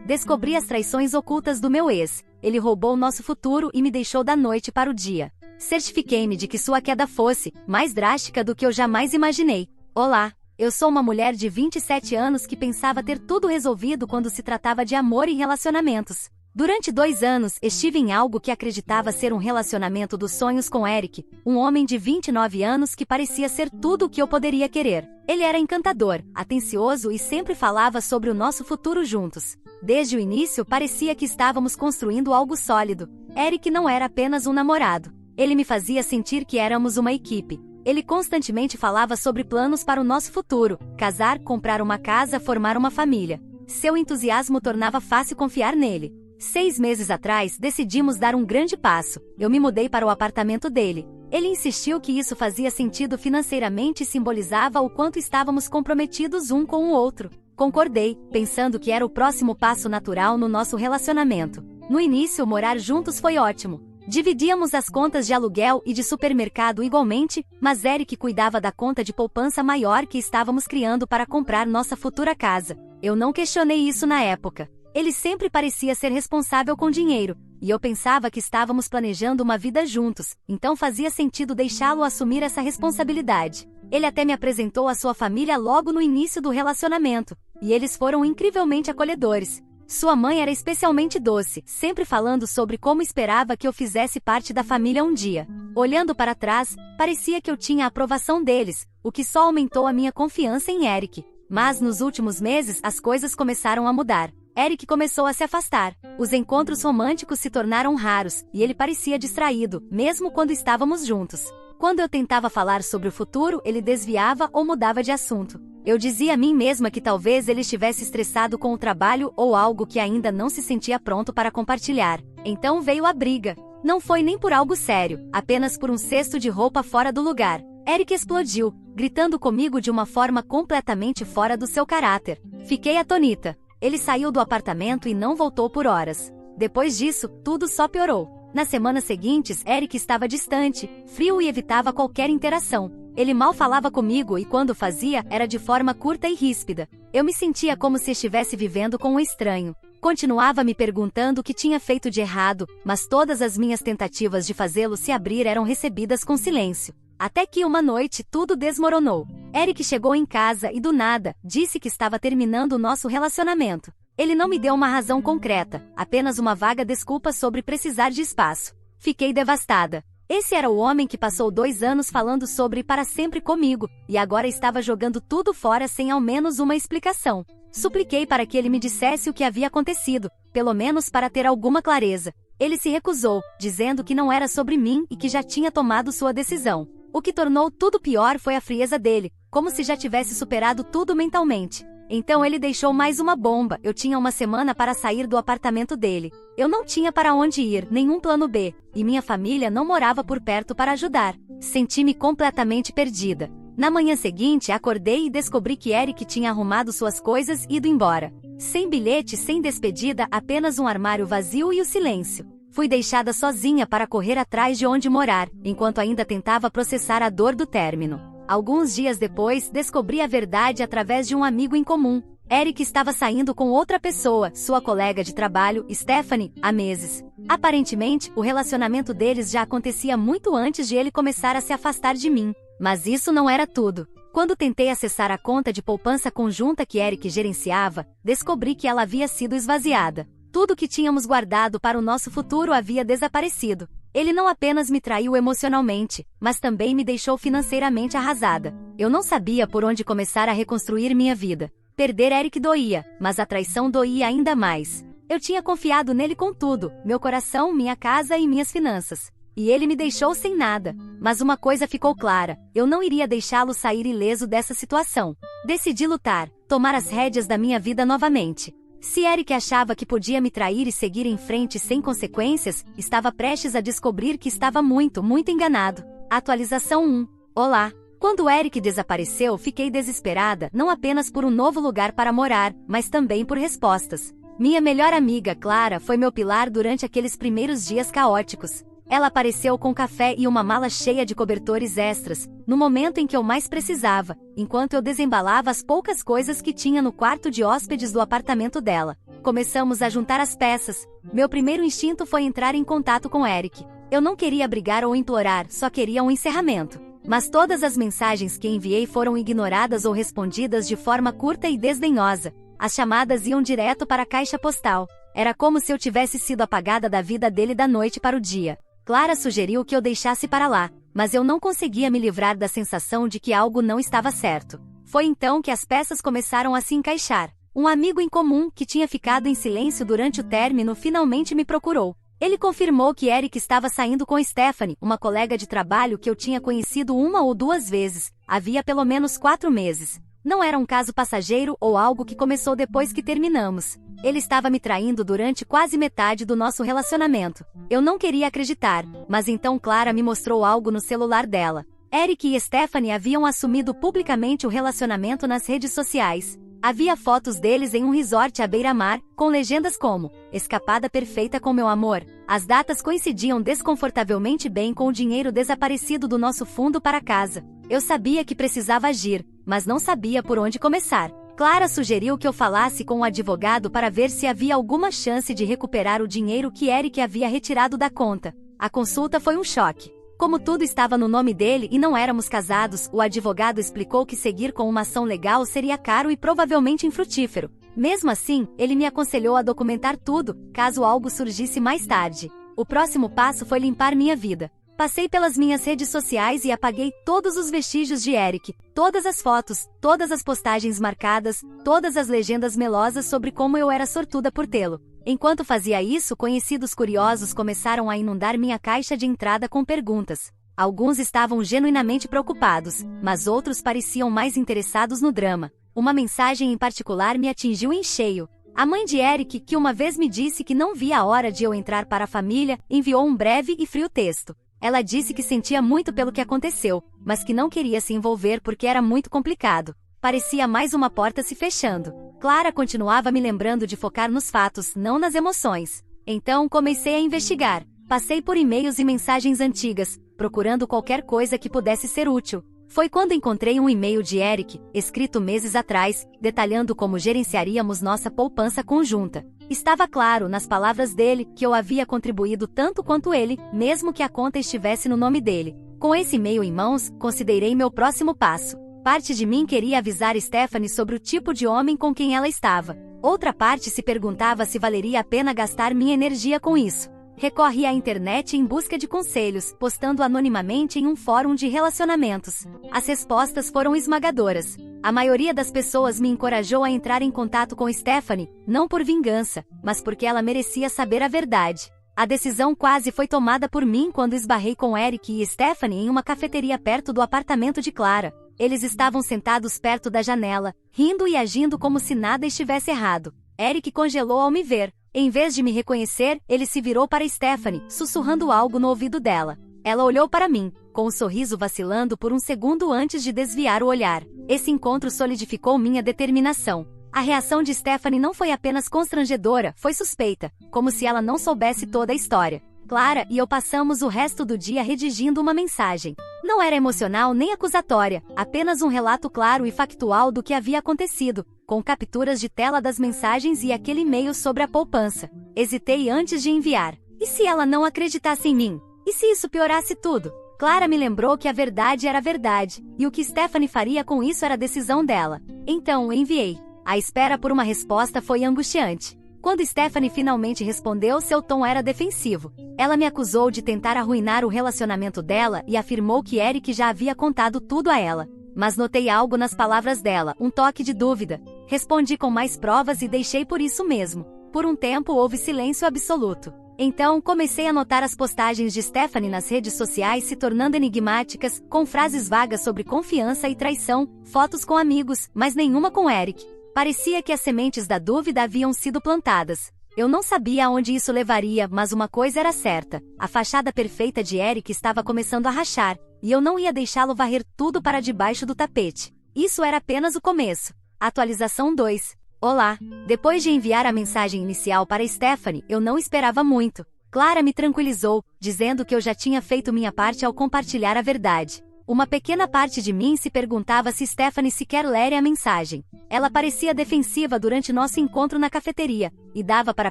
Descobri as traições ocultas do meu ex. Ele roubou nosso futuro e me deixou da noite para o dia. Certifiquei-me de que sua queda fosse mais drástica do que eu jamais imaginei. Olá! Eu sou uma mulher de 27 anos que pensava ter tudo resolvido quando se tratava de amor e relacionamentos. Durante 2 anos, estive em algo que acreditava ser um relacionamento dos sonhos com Eric, um homem de 29 anos que parecia ser tudo o que eu poderia querer. Ele era encantador, atencioso e sempre falava sobre o nosso futuro juntos. Desde o início, parecia que estávamos construindo algo sólido. Eric não era apenas um namorado. Ele me fazia sentir que éramos uma equipe. Ele constantemente falava sobre planos para o nosso futuro, casar, comprar uma casa, formar uma família. Seu entusiasmo tornava fácil confiar nele. 6 meses atrás, decidimos dar um grande passo. Eu me mudei para o apartamento dele. Ele insistiu que isso fazia sentido financeiramente e simbolizava o quanto estávamos comprometidos um com o outro. Concordei, pensando que era o próximo passo natural no nosso relacionamento. No início, morar juntos foi ótimo. Dividíamos as contas de aluguel e de supermercado igualmente, mas Eric cuidava da conta de poupança maior que estávamos criando para comprar nossa futura casa. Eu não questionei isso na época. Ele sempre parecia ser responsável com dinheiro, e eu pensava que estávamos planejando uma vida juntos, então fazia sentido deixá-lo assumir essa responsabilidade. Ele até me apresentou a sua família logo no início do relacionamento, e eles foram incrivelmente acolhedores. Sua mãe era especialmente doce, sempre falando sobre como esperava que eu fizesse parte da família um dia. Olhando para trás, parecia que eu tinha a aprovação deles, o que só aumentou a minha confiança em Eric. Mas nos últimos meses as coisas começaram a mudar. Eric começou a se afastar. Os encontros românticos se tornaram raros, e ele parecia distraído, mesmo quando estávamos juntos. Quando eu tentava falar sobre o futuro, ele desviava ou mudava de assunto. Eu dizia a mim mesma que talvez ele estivesse estressado com o trabalho ou algo que ainda não se sentia pronto para compartilhar. Então veio a briga. Não foi nem por algo sério, apenas por um cesto de roupa fora do lugar. Eric explodiu, gritando comigo de uma forma completamente fora do seu caráter. Fiquei atonita. Ele saiu do apartamento e não voltou por horas. Depois disso, tudo só piorou. Nas semanas seguintes, Eric estava distante, frio e evitava qualquer interação. Ele mal falava comigo e quando fazia, era de forma curta e ríspida. Eu me sentia como se estivesse vivendo com um estranho. Continuava me perguntando o que tinha feito de errado, mas todas as minhas tentativas de fazê-lo se abrir eram recebidas com silêncio. Até que uma noite tudo desmoronou. Eric chegou em casa e do nada, disse que estava terminando o nosso relacionamento. Ele não me deu uma razão concreta, apenas uma vaga desculpa sobre precisar de espaço. Fiquei devastada. Esse era o homem que passou 2 anos falando sobre para sempre comigo, e agora estava jogando tudo fora sem ao menos uma explicação. Supliquei para que ele me dissesse o que havia acontecido, pelo menos para ter alguma clareza. Ele se recusou, dizendo que não era sobre mim e que já tinha tomado sua decisão. O que tornou tudo pior foi a frieza dele. como se já tivesse superado tudo mentalmente. Então ele deixou mais uma bomba. Eu tinha uma semana para sair do apartamento dele. Eu não tinha para onde ir, nenhum plano B, e minha família não morava por perto para ajudar. Senti-me completamente perdida. Na manhã seguinte, acordei e descobri que Eric tinha arrumado suas coisas e ido embora. Sem bilhete, sem despedida, apenas um armário vazio e o silêncio. Fui deixada sozinha para correr atrás de onde morar, enquanto ainda tentava processar a dor do término. Alguns dias depois, descobri a verdade através de um amigo em comum. Eric estava saindo com outra pessoa, sua colega de trabalho, Stephanie, há meses. Aparentemente, o relacionamento deles já acontecia muito antes de ele começar a se afastar de mim. Mas isso não era tudo. Quando tentei acessar a conta de poupança conjunta que Eric gerenciava, descobri que ela havia sido esvaziada. Tudo que tínhamos guardado para o nosso futuro havia desaparecido. Ele não apenas me traiu emocionalmente, mas também me deixou financeiramente arrasada. Eu não sabia por onde começar a reconstruir minha vida. Perder Eric doía, mas a traição doía ainda mais. Eu tinha confiado nele com tudo, meu coração, minha casa e minhas finanças. E ele me deixou sem nada. Mas uma coisa ficou clara, eu não iria deixá-lo sair ileso dessa situação. Decidi lutar, tomar as rédeas da minha vida novamente. Se Eric achava que podia me trair e seguir em frente sem consequências, estava prestes a descobrir que estava muito enganado. Atualização 1. Olá. Quando Eric desapareceu, fiquei desesperada, não apenas por um novo lugar para morar, mas também por respostas. Minha melhor amiga, Clara, foi meu pilar durante aqueles primeiros dias caóticos. Ela apareceu com café e uma mala cheia de cobertores extras, no momento em que eu mais precisava, enquanto eu desembalava as poucas coisas que tinha no quarto de hóspedes do apartamento dela. Começamos a juntar as peças. Meu primeiro instinto foi entrar em contato com Eric. Eu não queria brigar ou implorar, só queria um encerramento. Mas todas as mensagens que enviei foram ignoradas ou respondidas de forma curta e desdenhosa. As chamadas iam direto para a caixa postal. Era como se eu tivesse sido apagada da vida dele da noite para o dia. Clara sugeriu que eu deixasse para lá, mas eu não conseguia me livrar da sensação de que algo não estava certo. Foi então que as peças começaram a se encaixar. Um amigo em comum, que tinha ficado em silêncio durante o término, finalmente me procurou. Ele confirmou que Eric estava saindo com Stephanie, uma colega de trabalho que eu tinha conhecido 1 ou 2 vezes, havia pelo menos 4 meses. Não era um caso passageiro ou algo que começou depois que terminamos. Ele estava me traindo durante quase metade do nosso relacionamento. Eu não queria acreditar, mas então Clara me mostrou algo no celular dela. Eric e Stephanie haviam assumido publicamente o relacionamento nas redes sociais. Havia fotos deles em um resort à beira-mar, com legendas como "Escapada perfeita com meu amor". As datas coincidiam desconfortavelmente bem com o dinheiro desaparecido do nosso fundo para casa. Eu sabia que precisava agir, mas não sabia por onde começar. Clara sugeriu que eu falasse com um advogado para ver se havia alguma chance de recuperar o dinheiro que Eric havia retirado da conta. A consulta foi um choque. Como tudo estava no nome dele e não éramos casados, o advogado explicou que seguir com uma ação legal seria caro e provavelmente infrutífero. Mesmo assim, ele me aconselhou a documentar tudo, caso algo surgisse mais tarde. O próximo passo foi limpar minha vida. Passei pelas minhas redes sociais e apaguei todos os vestígios de Eric, todas as fotos, todas as postagens marcadas, todas as legendas melosas sobre como eu era sortuda por tê-lo. Enquanto fazia isso, conhecidos curiosos começaram a inundar minha caixa de entrada com perguntas. Alguns estavam genuinamente preocupados, mas outros pareciam mais interessados no drama. Uma mensagem em particular me atingiu em cheio. A mãe de Eric, que uma vez me disse que não via a hora de eu entrar para a família, enviou um breve e frio texto. Ela disse que sentia muito pelo que aconteceu, mas que não queria se envolver porque era muito complicado. Parecia mais uma porta se fechando. Clara continuava me lembrando de focar nos fatos, não nas emoções. Então comecei a investigar. Passei por e-mails e mensagens antigas, procurando qualquer coisa que pudesse ser útil. Foi quando encontrei um e-mail de Eric, escrito meses atrás, detalhando como gerenciaríamos nossa poupança conjunta. Estava claro, nas palavras dele, que eu havia contribuído tanto quanto ele, mesmo que a conta estivesse no nome dele. Com esse e-mail em mãos, considerei meu próximo passo. Parte de mim queria avisar Stephanie sobre o tipo de homem com quem ela estava. Outra parte se perguntava se valeria a pena gastar minha energia com isso. Recorri à internet em busca de conselhos, postando anonimamente em um fórum de relacionamentos. As respostas foram esmagadoras. A maioria das pessoas me encorajou a entrar em contato com Stephanie, não por vingança, mas porque ela merecia saber a verdade. A decisão quase foi tomada por mim quando esbarrei com Eric e Stephanie em uma cafeteria perto do apartamento de Clara. Eles estavam sentados perto da janela, rindo e agindo como se nada estivesse errado. Eric congelou ao me ver. Em vez de me reconhecer, ele se virou para Stephanie, sussurrando algo no ouvido dela. Ela olhou para mim, com o sorriso vacilando por um segundo antes de desviar o olhar. Esse encontro solidificou minha determinação. A reação de Stephanie não foi apenas constrangedora, foi suspeita, como se ela não soubesse toda a história. Clara e eu passamos o resto do dia redigindo uma mensagem. Não era emocional nem acusatória, apenas um relato claro e factual do que havia acontecido, com capturas de tela das mensagens e aquele e-mail sobre a poupança. Hesitei antes de enviar. E se ela não acreditasse em mim? E se isso piorasse tudo? Clara me lembrou que a verdade era verdade, e o que Stephanie faria com isso era decisão dela. Então, enviei. A espera por uma resposta foi angustiante. Quando Stephanie finalmente respondeu, seu tom era defensivo. Ela me acusou de tentar arruinar o relacionamento dela e afirmou que Eric já havia contado tudo a ela. Mas notei algo nas palavras dela, um toque de dúvida. Respondi com mais provas e deixei por isso mesmo. Por um tempo houve silêncio absoluto. Então, comecei a notar as postagens de Stephanie nas redes sociais se tornando enigmáticas, com frases vagas sobre confiança e traição, fotos com amigos, mas nenhuma com Eric. Parecia que as sementes da dúvida haviam sido plantadas. Eu não sabia aonde isso levaria, mas uma coisa era certa. A fachada perfeita de Eric estava começando a rachar, e eu não ia deixá-lo varrer tudo para debaixo do tapete. Isso era apenas o começo. Atualização 2. Olá. Depois de enviar a mensagem inicial para Stephanie, eu não esperava muito. Clara me tranquilizou, dizendo que eu já tinha feito minha parte ao compartilhar a verdade. Uma pequena parte de mim se perguntava se Stephanie sequer lera a mensagem. Ela parecia defensiva durante nosso encontro na cafeteria, e dava para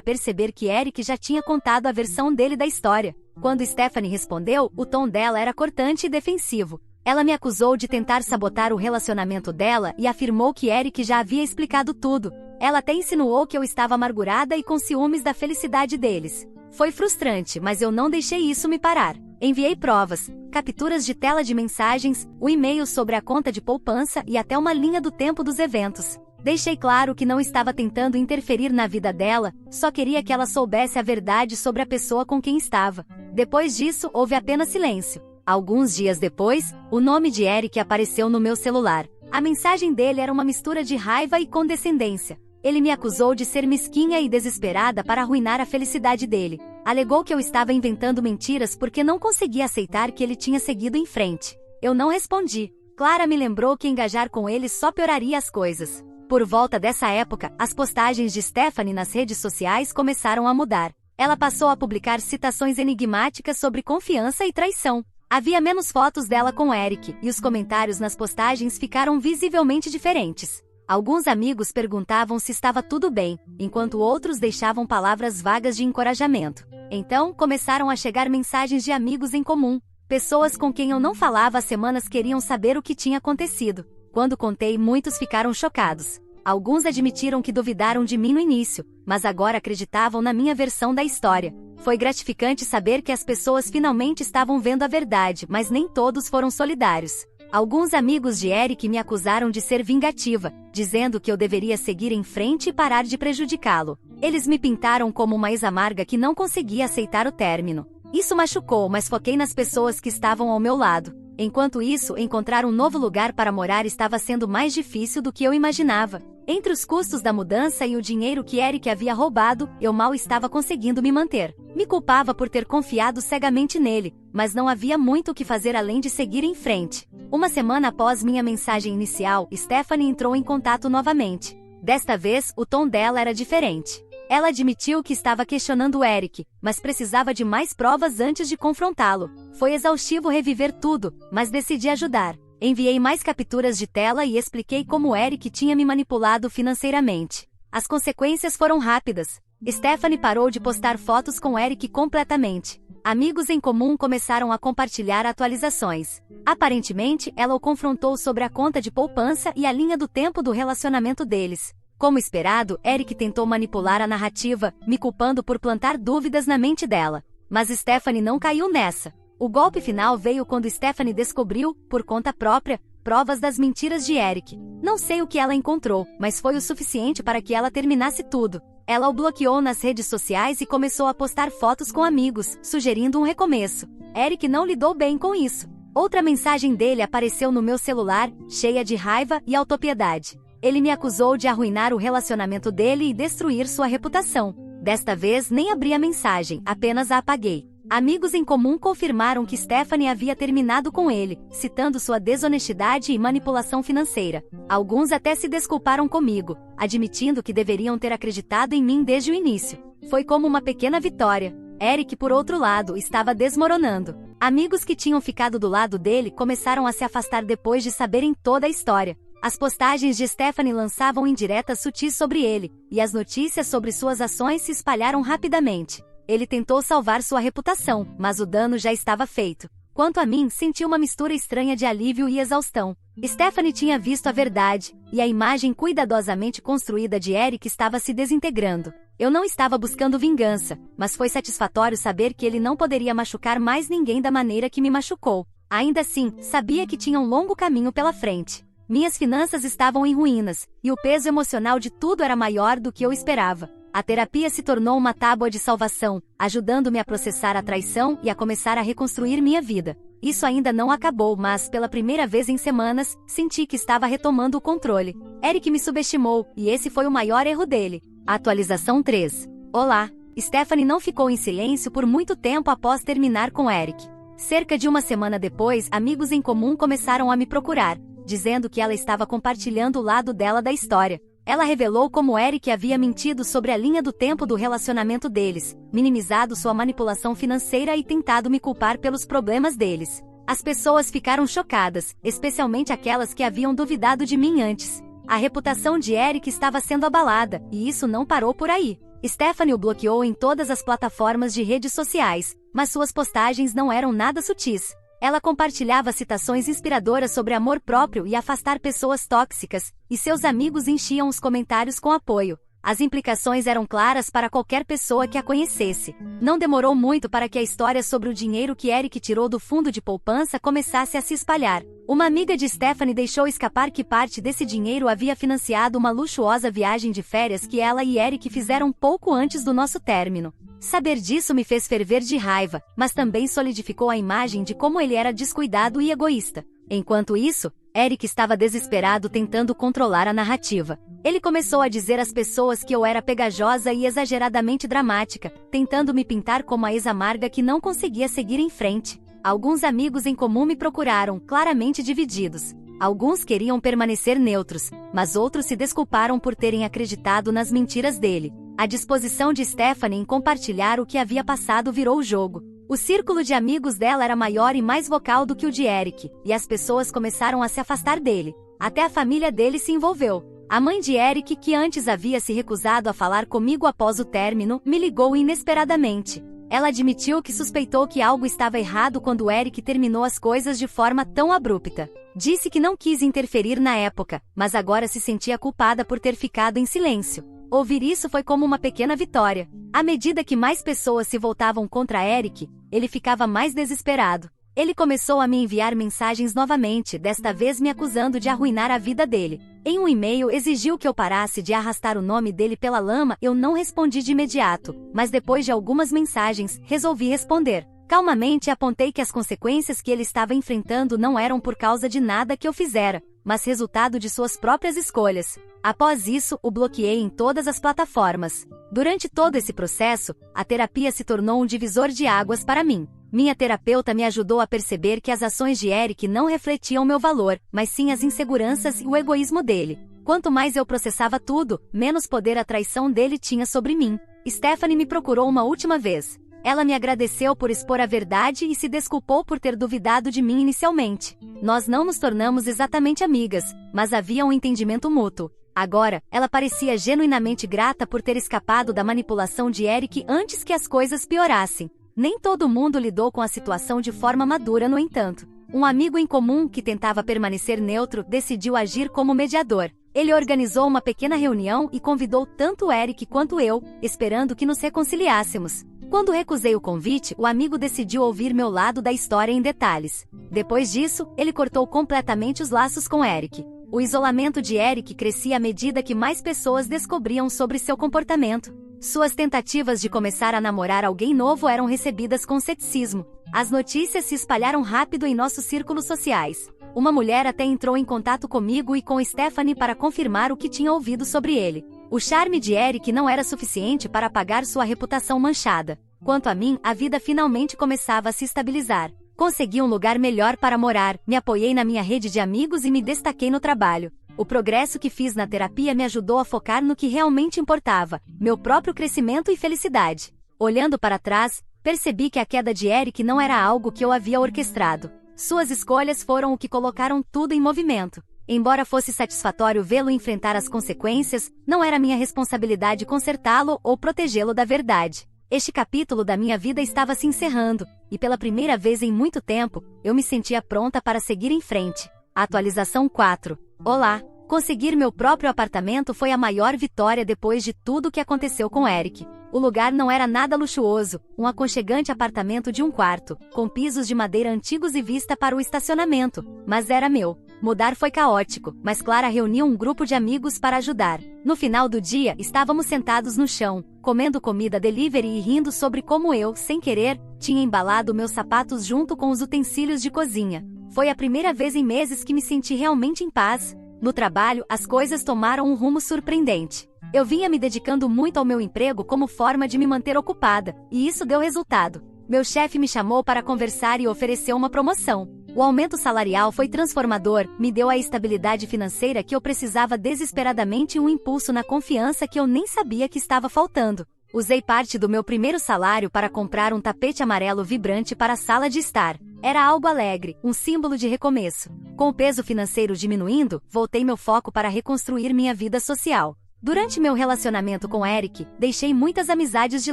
perceber que Eric já tinha contado a versão dele da história. Quando Stephanie respondeu, o tom dela era cortante e defensivo. Ela me acusou de tentar sabotar o relacionamento dela e afirmou que Eric já havia explicado tudo. Ela até insinuou que eu estava amargurada e com ciúmes da felicidade deles. Foi frustrante, mas eu não deixei isso me parar. Enviei provas, capturas de tela de mensagens, o e-mail sobre a conta de poupança e até uma linha do tempo dos eventos. Deixei claro que não estava tentando interferir na vida dela, só queria que ela soubesse a verdade sobre a pessoa com quem estava. Depois disso, houve apenas silêncio. Alguns dias depois, o nome de Eric apareceu no meu celular. A mensagem dele era uma mistura de raiva e condescendência. Ele me acusou de ser mesquinha e desesperada para arruinar a felicidade dele. Alegou que eu estava inventando mentiras porque não conseguia aceitar que ele tinha seguido em frente. Eu não respondi. Clara me lembrou que engajar com ele só pioraria as coisas. Por volta dessa época, as postagens de Stephanie nas redes sociais começaram a mudar. Ela passou a publicar citações enigmáticas sobre confiança e traição. Havia menos fotos dela com Eric, e os comentários nas postagens ficaram visivelmente diferentes. Alguns amigos perguntavam se estava tudo bem, enquanto outros deixavam palavras vagas de encorajamento. Então, começaram a chegar mensagens de amigos em comum. Pessoas com quem eu não falava há semanas queriam saber o que tinha acontecido. Quando contei, muitos ficaram chocados. Alguns admitiram que duvidaram de mim no início, mas agora acreditavam na minha versão da história. Foi gratificante saber que as pessoas finalmente estavam vendo a verdade, mas nem todos foram solidários. Alguns amigos de Eric me acusaram de ser vingativa, dizendo que eu deveria seguir em frente e parar de prejudicá-lo. Eles me pintaram como uma ex-amarga que não conseguia aceitar o término. Isso machucou, mas foquei nas pessoas que estavam ao meu lado. Enquanto isso, encontrar um novo lugar para morar estava sendo mais difícil do que eu imaginava. Entre os custos da mudança e o dinheiro que Eric havia roubado, eu mal estava conseguindo me manter. Me culpava por ter confiado cegamente nele, mas não havia muito o que fazer além de seguir em frente. Uma semana após minha mensagem inicial, Stephanie entrou em contato novamente. Desta vez, o tom dela era diferente. Ela admitiu que estava questionando Eric, mas precisava de mais provas antes de confrontá-lo. Foi exaustivo reviver tudo, mas decidi ajudar. Enviei mais capturas de tela e expliquei como Eric tinha me manipulado financeiramente. As consequências foram rápidas. Stephanie parou de postar fotos com Eric completamente. Amigos em comum começaram a compartilhar atualizações. Aparentemente, ela o confrontou sobre a conta de poupança e a linha do tempo do relacionamento deles. Como esperado, Eric tentou manipular a narrativa, me culpando por plantar dúvidas na mente dela. Mas Stephanie não caiu nessa. O golpe final veio quando Stephanie descobriu, por conta própria, provas das mentiras de Eric. Não sei o que ela encontrou, mas foi o suficiente para que ela terminasse tudo. Ela o bloqueou nas redes sociais e começou a postar fotos com amigos, sugerindo um recomeço. Eric não lidou bem com isso. Outra mensagem dele apareceu no meu celular, cheia de raiva e autopiedade. Ele me acusou de arruinar o relacionamento dele e destruir sua reputação. Desta vez nem abri a mensagem, apenas a apaguei. Amigos em comum confirmaram que Stephanie havia terminado com ele, citando sua desonestidade e manipulação financeira. Alguns até se desculparam comigo, admitindo que deveriam ter acreditado em mim desde o início. Foi como uma pequena vitória. Eric, por outro lado, estava desmoronando. Amigos que tinham ficado do lado dele começaram a se afastar depois de saberem toda a história. As postagens de Stephanie lançavam indiretas sutis sobre ele, e as notícias sobre suas ações se espalharam rapidamente. Ele tentou salvar sua reputação, mas o dano já estava feito. Quanto a mim, senti uma mistura estranha de alívio e exaustão. Stephanie tinha visto a verdade, e a imagem cuidadosamente construída de Eric estava se desintegrando. Eu não estava buscando vingança, mas foi satisfatório saber que ele não poderia machucar mais ninguém da maneira que me machucou. Ainda assim, sabia que tinha um longo caminho pela frente. Minhas finanças estavam em ruínas, e o peso emocional de tudo era maior do que eu esperava. A terapia se tornou uma tábua de salvação, ajudando-me a processar a traição e a começar a reconstruir minha vida. Isso ainda não acabou, mas, pela primeira vez em semanas, senti que estava retomando o controle. Eric me subestimou, e esse foi o maior erro dele. Atualização 3. Olá. Stephanie não ficou em silêncio por muito tempo após terminar com Eric. Cerca de uma semana depois, amigos em comum começaram a me procurar, dizendo que ela estava compartilhando o lado dela da história. Ela revelou como Eric havia mentido sobre a linha do tempo do relacionamento deles, minimizado sua manipulação financeira e tentado me culpar pelos problemas deles. As pessoas ficaram chocadas, especialmente aquelas que haviam duvidado de mim antes. A reputação de Eric estava sendo abalada, e isso não parou por aí. Stephanie o bloqueou em todas as plataformas de redes sociais, mas suas postagens não eram nada sutis. Ela compartilhava citações inspiradoras sobre amor próprio e afastar pessoas tóxicas, e seus amigos enchiam os comentários com apoio. As implicações eram claras para qualquer pessoa que a conhecesse. Não demorou muito para que a história sobre o dinheiro que Eric tirou do fundo de poupança começasse a se espalhar. Uma amiga de Stephanie deixou escapar que parte desse dinheiro havia financiado uma luxuosa viagem de férias que ela e Eric fizeram pouco antes do nosso término. Saber disso me fez ferver de raiva, mas também solidificou a imagem de como ele era descuidado e egoísta. Enquanto isso, Eric estava desesperado tentando controlar a narrativa. Ele começou a dizer às pessoas que eu era pegajosa e exageradamente dramática, tentando me pintar como a ex-amarga que não conseguia seguir em frente. Alguns amigos em comum me procuraram, claramente divididos. Alguns queriam permanecer neutros, mas outros se desculparam por terem acreditado nas mentiras dele. A disposição de Stephanie em compartilhar o que havia passado virou o jogo. O círculo de amigos dela era maior e mais vocal do que o de Eric, e as pessoas começaram a se afastar dele. Até a família dele se envolveu. A mãe de Eric, que antes havia se recusado a falar comigo após o término, me ligou inesperadamente. Ela admitiu que suspeitou que algo estava errado quando Eric terminou as coisas de forma tão abrupta. Disse que não quis interferir na época, mas agora se sentia culpada por ter ficado em silêncio. Ouvir isso foi como uma pequena vitória. À medida que mais pessoas se voltavam contra Eric, ele ficava mais desesperado. Ele começou a me enviar mensagens novamente, desta vez me acusando de arruinar a vida dele. Em um e-mail exigiu que eu parasse de arrastar o nome dele pela lama. Eu não respondi de imediato, mas depois de algumas mensagens, resolvi responder. Calmamente apontei que as consequências que ele estava enfrentando não eram por causa de nada que eu fizera, mas resultado de suas próprias escolhas. Após isso, o bloqueei em todas as plataformas. Durante todo esse processo, a terapia se tornou um divisor de águas para mim. Minha terapeuta me ajudou a perceber que as ações de Eric não refletiam meu valor, mas sim as inseguranças e o egoísmo dele. Quanto mais eu processava tudo, menos poder a traição dele tinha sobre mim. Stephanie me procurou uma última vez. Ela me agradeceu por expor a verdade e se desculpou por ter duvidado de mim inicialmente. Nós não nos tornamos exatamente amigas, mas havia um entendimento mútuo. Agora, ela parecia genuinamente grata por ter escapado da manipulação de Eric antes que as coisas piorassem. Nem todo mundo lidou com a situação de forma madura, no entanto. Um amigo em comum que tentava permanecer neutro decidiu agir como mediador. Ele organizou uma pequena reunião e convidou tanto Eric quanto eu, esperando que nos reconciliássemos. Quando recusei o convite, o amigo decidiu ouvir meu lado da história em detalhes. Depois disso, ele cortou completamente os laços com Eric. O isolamento de Eric crescia à medida que mais pessoas descobriam sobre seu comportamento. Suas tentativas de começar a namorar alguém novo eram recebidas com ceticismo. As notícias se espalharam rápido em nossos círculos sociais. Uma mulher até entrou em contato comigo e com Stephanie para confirmar o que tinha ouvido sobre ele. O charme de Eric não era suficiente para apagar sua reputação manchada. Quanto a mim, a vida finalmente começava a se estabilizar. Consegui um lugar melhor para morar, me apoiei na minha rede de amigos e me destaquei no trabalho. O progresso que fiz na terapia me ajudou a focar no que realmente importava, meu próprio crescimento e felicidade. Olhando para trás, percebi que a queda de Eric não era algo que eu havia orquestrado. Suas escolhas foram o que colocaram tudo em movimento. Embora fosse satisfatório vê-lo enfrentar as consequências, não era minha responsabilidade consertá-lo ou protegê-lo da verdade. Este capítulo da minha vida estava se encerrando, e pela primeira vez em muito tempo, eu me sentia pronta para seguir em frente. Atualização 4. Olá! Conseguir meu próprio apartamento foi a maior vitória depois de tudo o que aconteceu com Eric. O lugar não era nada luxuoso, um aconchegante apartamento de um quarto, com pisos de madeira antigos e vista para o estacionamento, mas era meu. Mudar foi caótico, mas Clara reuniu um grupo de amigos para ajudar. No final do dia, estávamos sentados no chão, comendo comida delivery e rindo sobre como eu, sem querer, tinha embalado meus sapatos junto com os utensílios de cozinha. Foi a primeira vez em meses que me senti realmente em paz. No trabalho, as coisas tomaram um rumo surpreendente. Eu vinha me dedicando muito ao meu emprego como forma de me manter ocupada, e isso deu resultado. Meu chefe me chamou para conversar e ofereceu uma promoção. O aumento salarial foi transformador, me deu a estabilidade financeira que eu precisava desesperadamente e um impulso na confiança que eu nem sabia que estava faltando. Usei parte do meu primeiro salário para comprar um tapete amarelo vibrante para a sala de estar. Era algo alegre, um símbolo de recomeço. Com o peso financeiro diminuindo, voltei meu foco para reconstruir minha vida social. Durante meu relacionamento com Eric, deixei muitas amizades de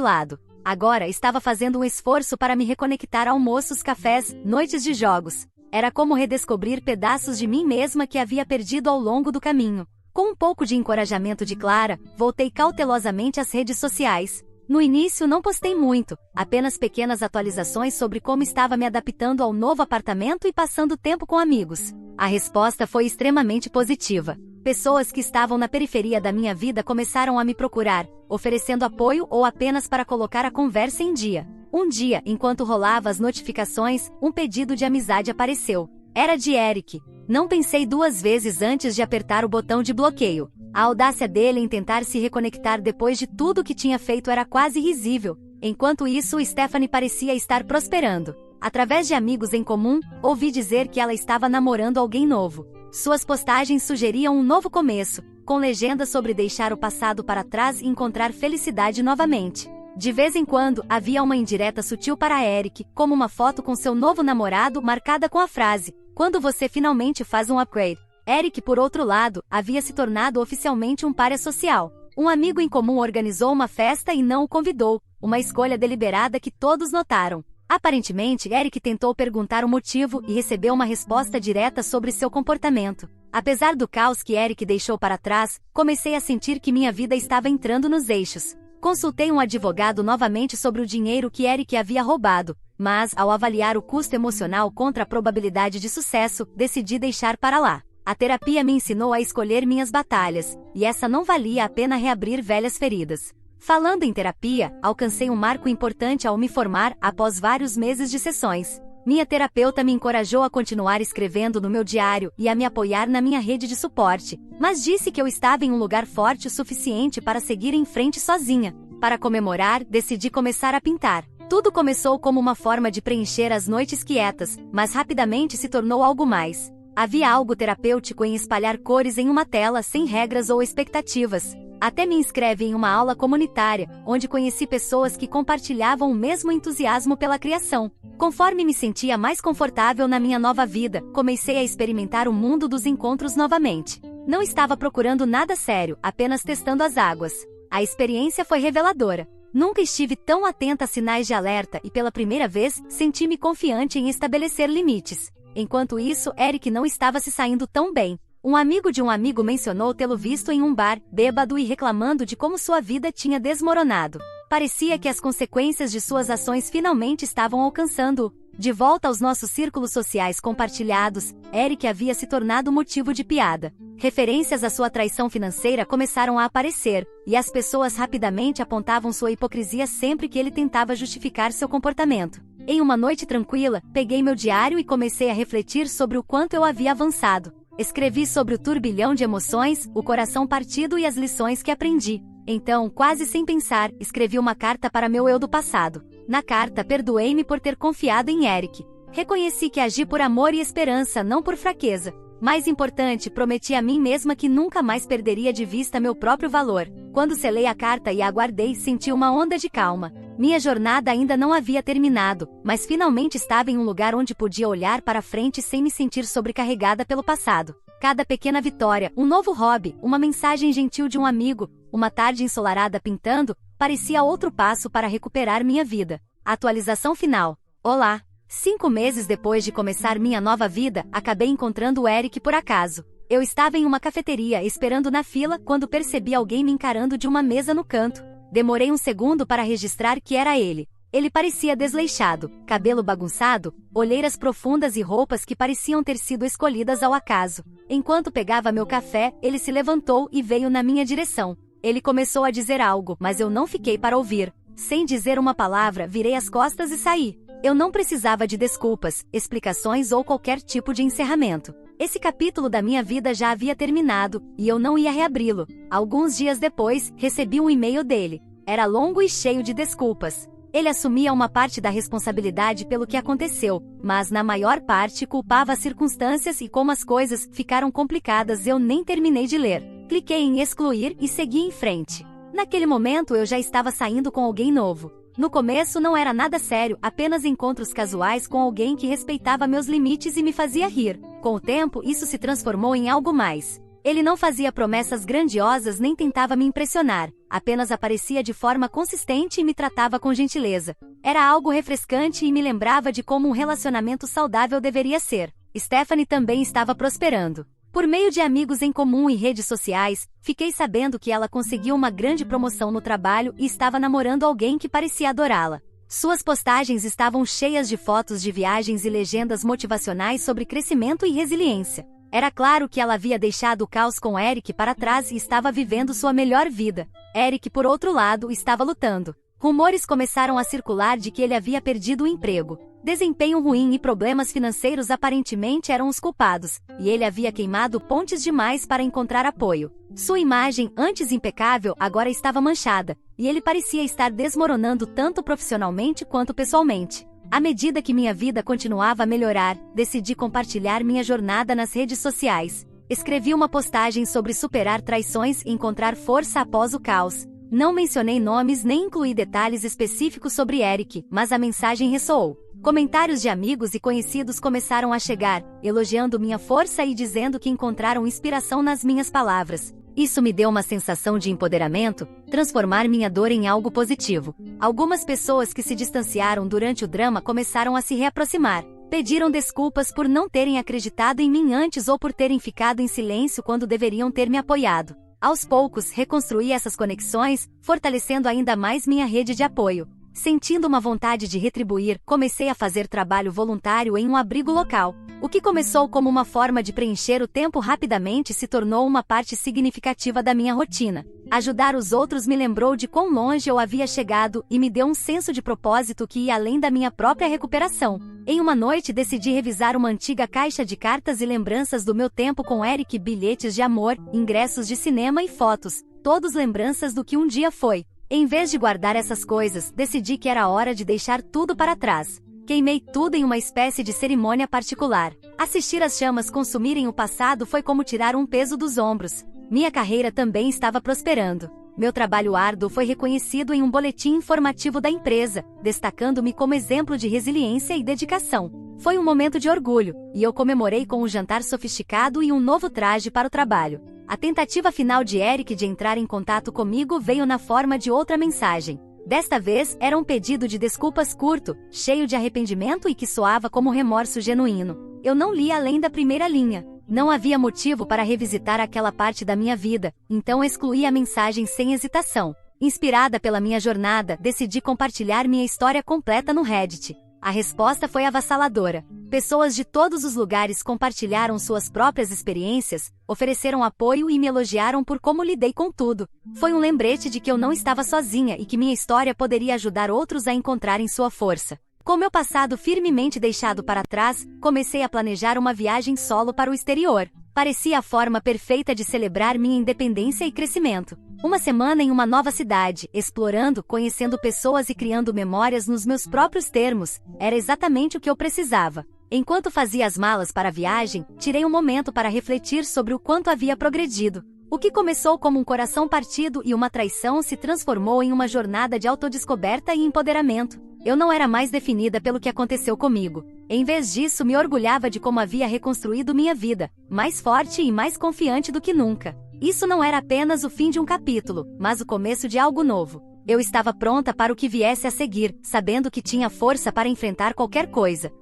lado. Agora estava fazendo um esforço para me reconectar a almoços, cafés, noites de jogos. Era como redescobrir pedaços de mim mesma que havia perdido ao longo do caminho. Com um pouco de encorajamento de Clara, voltei cautelosamente às redes sociais. No início não postei muito, apenas pequenas atualizações sobre como estava me adaptando ao novo apartamento e passando tempo com amigos. A resposta foi extremamente positiva. Pessoas que estavam na periferia da minha vida começaram a me procurar, oferecendo apoio ou apenas para colocar a conversa em dia. Um dia, enquanto rolava as notificações, um pedido de amizade apareceu. Era de Eric. Não pensei duas vezes antes de apertar o botão de bloqueio. A audácia dele em tentar se reconectar depois de tudo que tinha feito era quase risível. Enquanto isso, Stephanie parecia estar prosperando. Através de amigos em comum, ouvi dizer que ela estava namorando alguém novo. Suas postagens sugeriam um novo começo, com legendas sobre deixar o passado para trás e encontrar felicidade novamente. De vez em quando, havia uma indireta sutil para Eric, como uma foto com seu novo namorado marcada com a frase: "Quando você finalmente faz um upgrade." Eric, por outro lado, havia se tornado oficialmente um pária social. Um amigo em comum organizou uma festa e não o convidou, uma escolha deliberada que todos notaram. Aparentemente, Eric tentou perguntar o motivo e recebeu uma resposta direta sobre seu comportamento. Apesar do caos que Eric deixou para trás, comecei a sentir que minha vida estava entrando nos eixos. Consultei um advogado novamente sobre o dinheiro que Eric havia roubado, mas, ao avaliar o custo emocional contra a probabilidade de sucesso, decidi deixar para lá. A terapia me ensinou a escolher minhas batalhas, e essa não valia a pena reabrir velhas feridas. Falando em terapia, alcancei um marco importante ao me formar após vários meses de sessões. Minha terapeuta me encorajou a continuar escrevendo no meu diário e a me apoiar na minha rede de suporte, mas disse que eu estava em um lugar forte o suficiente para seguir em frente sozinha. Para comemorar, decidi começar a pintar. Tudo começou como uma forma de preencher as noites quietas, mas rapidamente se tornou algo mais. Havia algo terapêutico em espalhar cores em uma tela sem regras ou expectativas. Até me inscrevi em uma aula comunitária, onde conheci pessoas que compartilhavam o mesmo entusiasmo pela criação. Conforme me sentia mais confortável na minha nova vida, comecei a experimentar o mundo dos encontros novamente. Não estava procurando nada sério, apenas testando as águas. A experiência foi reveladora. Nunca estive tão atenta a sinais de alerta e pela primeira vez, senti-me confiante em estabelecer limites. Enquanto isso, Eric não estava se saindo tão bem. Um amigo de um amigo mencionou tê-lo visto em um bar, bêbado e reclamando de como sua vida tinha desmoronado. Parecia que as consequências de suas ações finalmente estavam alcançando-o. De volta aos nossos círculos sociais compartilhados, Eric havia se tornado motivo de piada. Referências à sua traição financeira começaram a aparecer, e as pessoas rapidamente apontavam sua hipocrisia sempre que ele tentava justificar seu comportamento. Em uma noite tranquila, peguei meu diário e comecei a refletir sobre o quanto eu havia avançado. Escrevi sobre o turbilhão de emoções, o coração partido e as lições que aprendi. Então, quase sem pensar, escrevi uma carta para meu eu do passado. Na carta, perdoei-me por ter confiado em Eric. Reconheci que agi por amor e esperança, não por fraqueza. Mais importante, prometi a mim mesma que nunca mais perderia de vista meu próprio valor. Quando selei a carta e a aguardei, senti uma onda de calma. Minha jornada ainda não havia terminado, mas finalmente estava em um lugar onde podia olhar para frente sem me sentir sobrecarregada pelo passado. Cada pequena vitória, um novo hobby, uma mensagem gentil de um amigo, uma tarde ensolarada pintando, parecia outro passo para recuperar minha vida. Atualização final. Olá! 5 meses depois de começar minha nova vida, acabei encontrando o Eric por acaso. Eu estava em uma cafeteria esperando na fila quando percebi alguém me encarando de uma mesa no canto. Demorei um segundo para registrar que era ele. Ele parecia desleixado, cabelo bagunçado, olheiras profundas e roupas que pareciam ter sido escolhidas ao acaso. Enquanto pegava meu café, ele se levantou e veio na minha direção. Ele começou a dizer algo, mas eu não fiquei para ouvir. Sem dizer uma palavra, virei as costas e saí. Eu não precisava de desculpas, explicações ou qualquer tipo de encerramento. Esse capítulo da minha vida já havia terminado, e eu não ia reabri-lo. Alguns dias depois, recebi um e-mail dele. Era longo e cheio de desculpas. Ele assumia uma parte da responsabilidade pelo que aconteceu, mas na maior parte culpava as circunstâncias e como as coisas ficaram complicadas eu nem terminei de ler. Cliquei em excluir e segui em frente. Naquele momento eu já estava saindo com alguém novo. No começo não era nada sério, apenas encontros casuais com alguém que respeitava meus limites e me fazia rir. Com o tempo, isso se transformou em algo mais. Ele não fazia promessas grandiosas nem tentava me impressionar, apenas aparecia de forma consistente e me tratava com gentileza. Era algo refrescante e me lembrava de como um relacionamento saudável deveria ser. Stephanie também estava prosperando. Por meio de amigos em comum e redes sociais, fiquei sabendo que ela conseguiu uma grande promoção no trabalho e estava namorando alguém que parecia adorá-la. Suas postagens estavam cheias de fotos de viagens e legendas motivacionais sobre crescimento e resiliência. Era claro que ela havia deixado o caos com Eric para trás e estava vivendo sua melhor vida. Eric, por outro lado, estava lutando. Rumores começaram a circular de que ele havia perdido o emprego. Desempenho ruim e problemas financeiros aparentemente eram os culpados, e ele havia queimado pontes demais para encontrar apoio. Sua imagem, antes impecável, agora estava manchada, e ele parecia estar desmoronando tanto profissionalmente quanto pessoalmente. À medida que minha vida continuava a melhorar, decidi compartilhar minha jornada nas redes sociais. Escrevi uma postagem sobre superar traições e encontrar força após o caos. Não mencionei nomes nem incluí detalhes específicos sobre Eric, mas a mensagem ressoou. Comentários de amigos e conhecidos começaram a chegar, elogiando minha força e dizendo que encontraram inspiração nas minhas palavras. Isso me deu uma sensação de empoderamento, transformar minha dor em algo positivo. Algumas pessoas que se distanciaram durante o drama começaram a se reaproximar. Pediram desculpas por não terem acreditado em mim antes ou por terem ficado em silêncio quando deveriam ter me apoiado. Aos poucos, reconstruí essas conexões, fortalecendo ainda mais minha rede de apoio. Sentindo uma vontade de retribuir, comecei a fazer trabalho voluntário em um abrigo local. O que começou como uma forma de preencher o tempo rapidamente se tornou uma parte significativa da minha rotina. Ajudar os outros me lembrou de quão longe eu havia chegado e me deu um senso de propósito que ia além da minha própria recuperação. Em uma noite decidi revisar uma antiga caixa de cartas e lembranças do meu tempo com Eric, bilhetes de amor, ingressos de cinema e fotos, todos lembranças do que um dia foi. Em vez de guardar essas coisas, decidi que era hora de deixar tudo para trás. Queimei tudo em uma espécie de cerimônia particular. Assistir as chamas consumirem o passado foi como tirar um peso dos ombros. Minha carreira também estava prosperando. Meu trabalho árduo foi reconhecido em um boletim informativo da empresa, destacando-me como exemplo de resiliência e dedicação. Foi um momento de orgulho, e eu comemorei com um jantar sofisticado e um novo traje para o trabalho. A tentativa final de Eric de entrar em contato comigo veio na forma de outra mensagem. Desta vez, era um pedido de desculpas curto, cheio de arrependimento e que soava como remorso genuíno. Eu não li além da primeira linha. Não havia motivo para revisitar aquela parte da minha vida, então excluí a mensagem sem hesitação. Inspirada pela minha jornada, decidi compartilhar minha história completa no Reddit. A resposta foi avassaladora. Pessoas de todos os lugares compartilharam suas próprias experiências, ofereceram apoio e me elogiaram por como lidei com tudo. Foi um lembrete de que eu não estava sozinha e que minha história poderia ajudar outros a encontrarem sua força. Com meu passado firmemente deixado para trás, comecei a planejar uma viagem solo para o exterior. Parecia a forma perfeita de celebrar minha independência e crescimento. Uma semana em uma nova cidade, explorando, conhecendo pessoas e criando memórias nos meus próprios termos, era exatamente o que eu precisava. Enquanto fazia as malas para a viagem, tirei um momento para refletir sobre o quanto havia progredido. O que começou como um coração partido e uma traição se transformou em uma jornada de autodescoberta e empoderamento. Eu não era mais definida pelo que aconteceu comigo. Em vez disso, me orgulhava de como havia reconstruído minha vida, mais forte e mais confiante do que nunca. Isso não era apenas o fim de um capítulo, mas o começo de algo novo. Eu estava pronta para o que viesse a seguir, sabendo que tinha força para enfrentar qualquer coisa.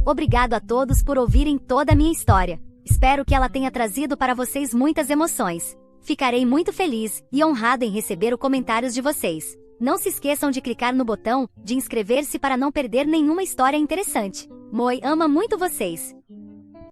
Obrigado a todos por ouvirem toda a minha história. Espero que ela tenha trazido para vocês muitas emoções. Ficarei muito feliz e honrada em receber os comentários de vocês. Não se esqueçam de clicar no botão de inscrever-se para não perder nenhuma história interessante. Moi ama muito vocês.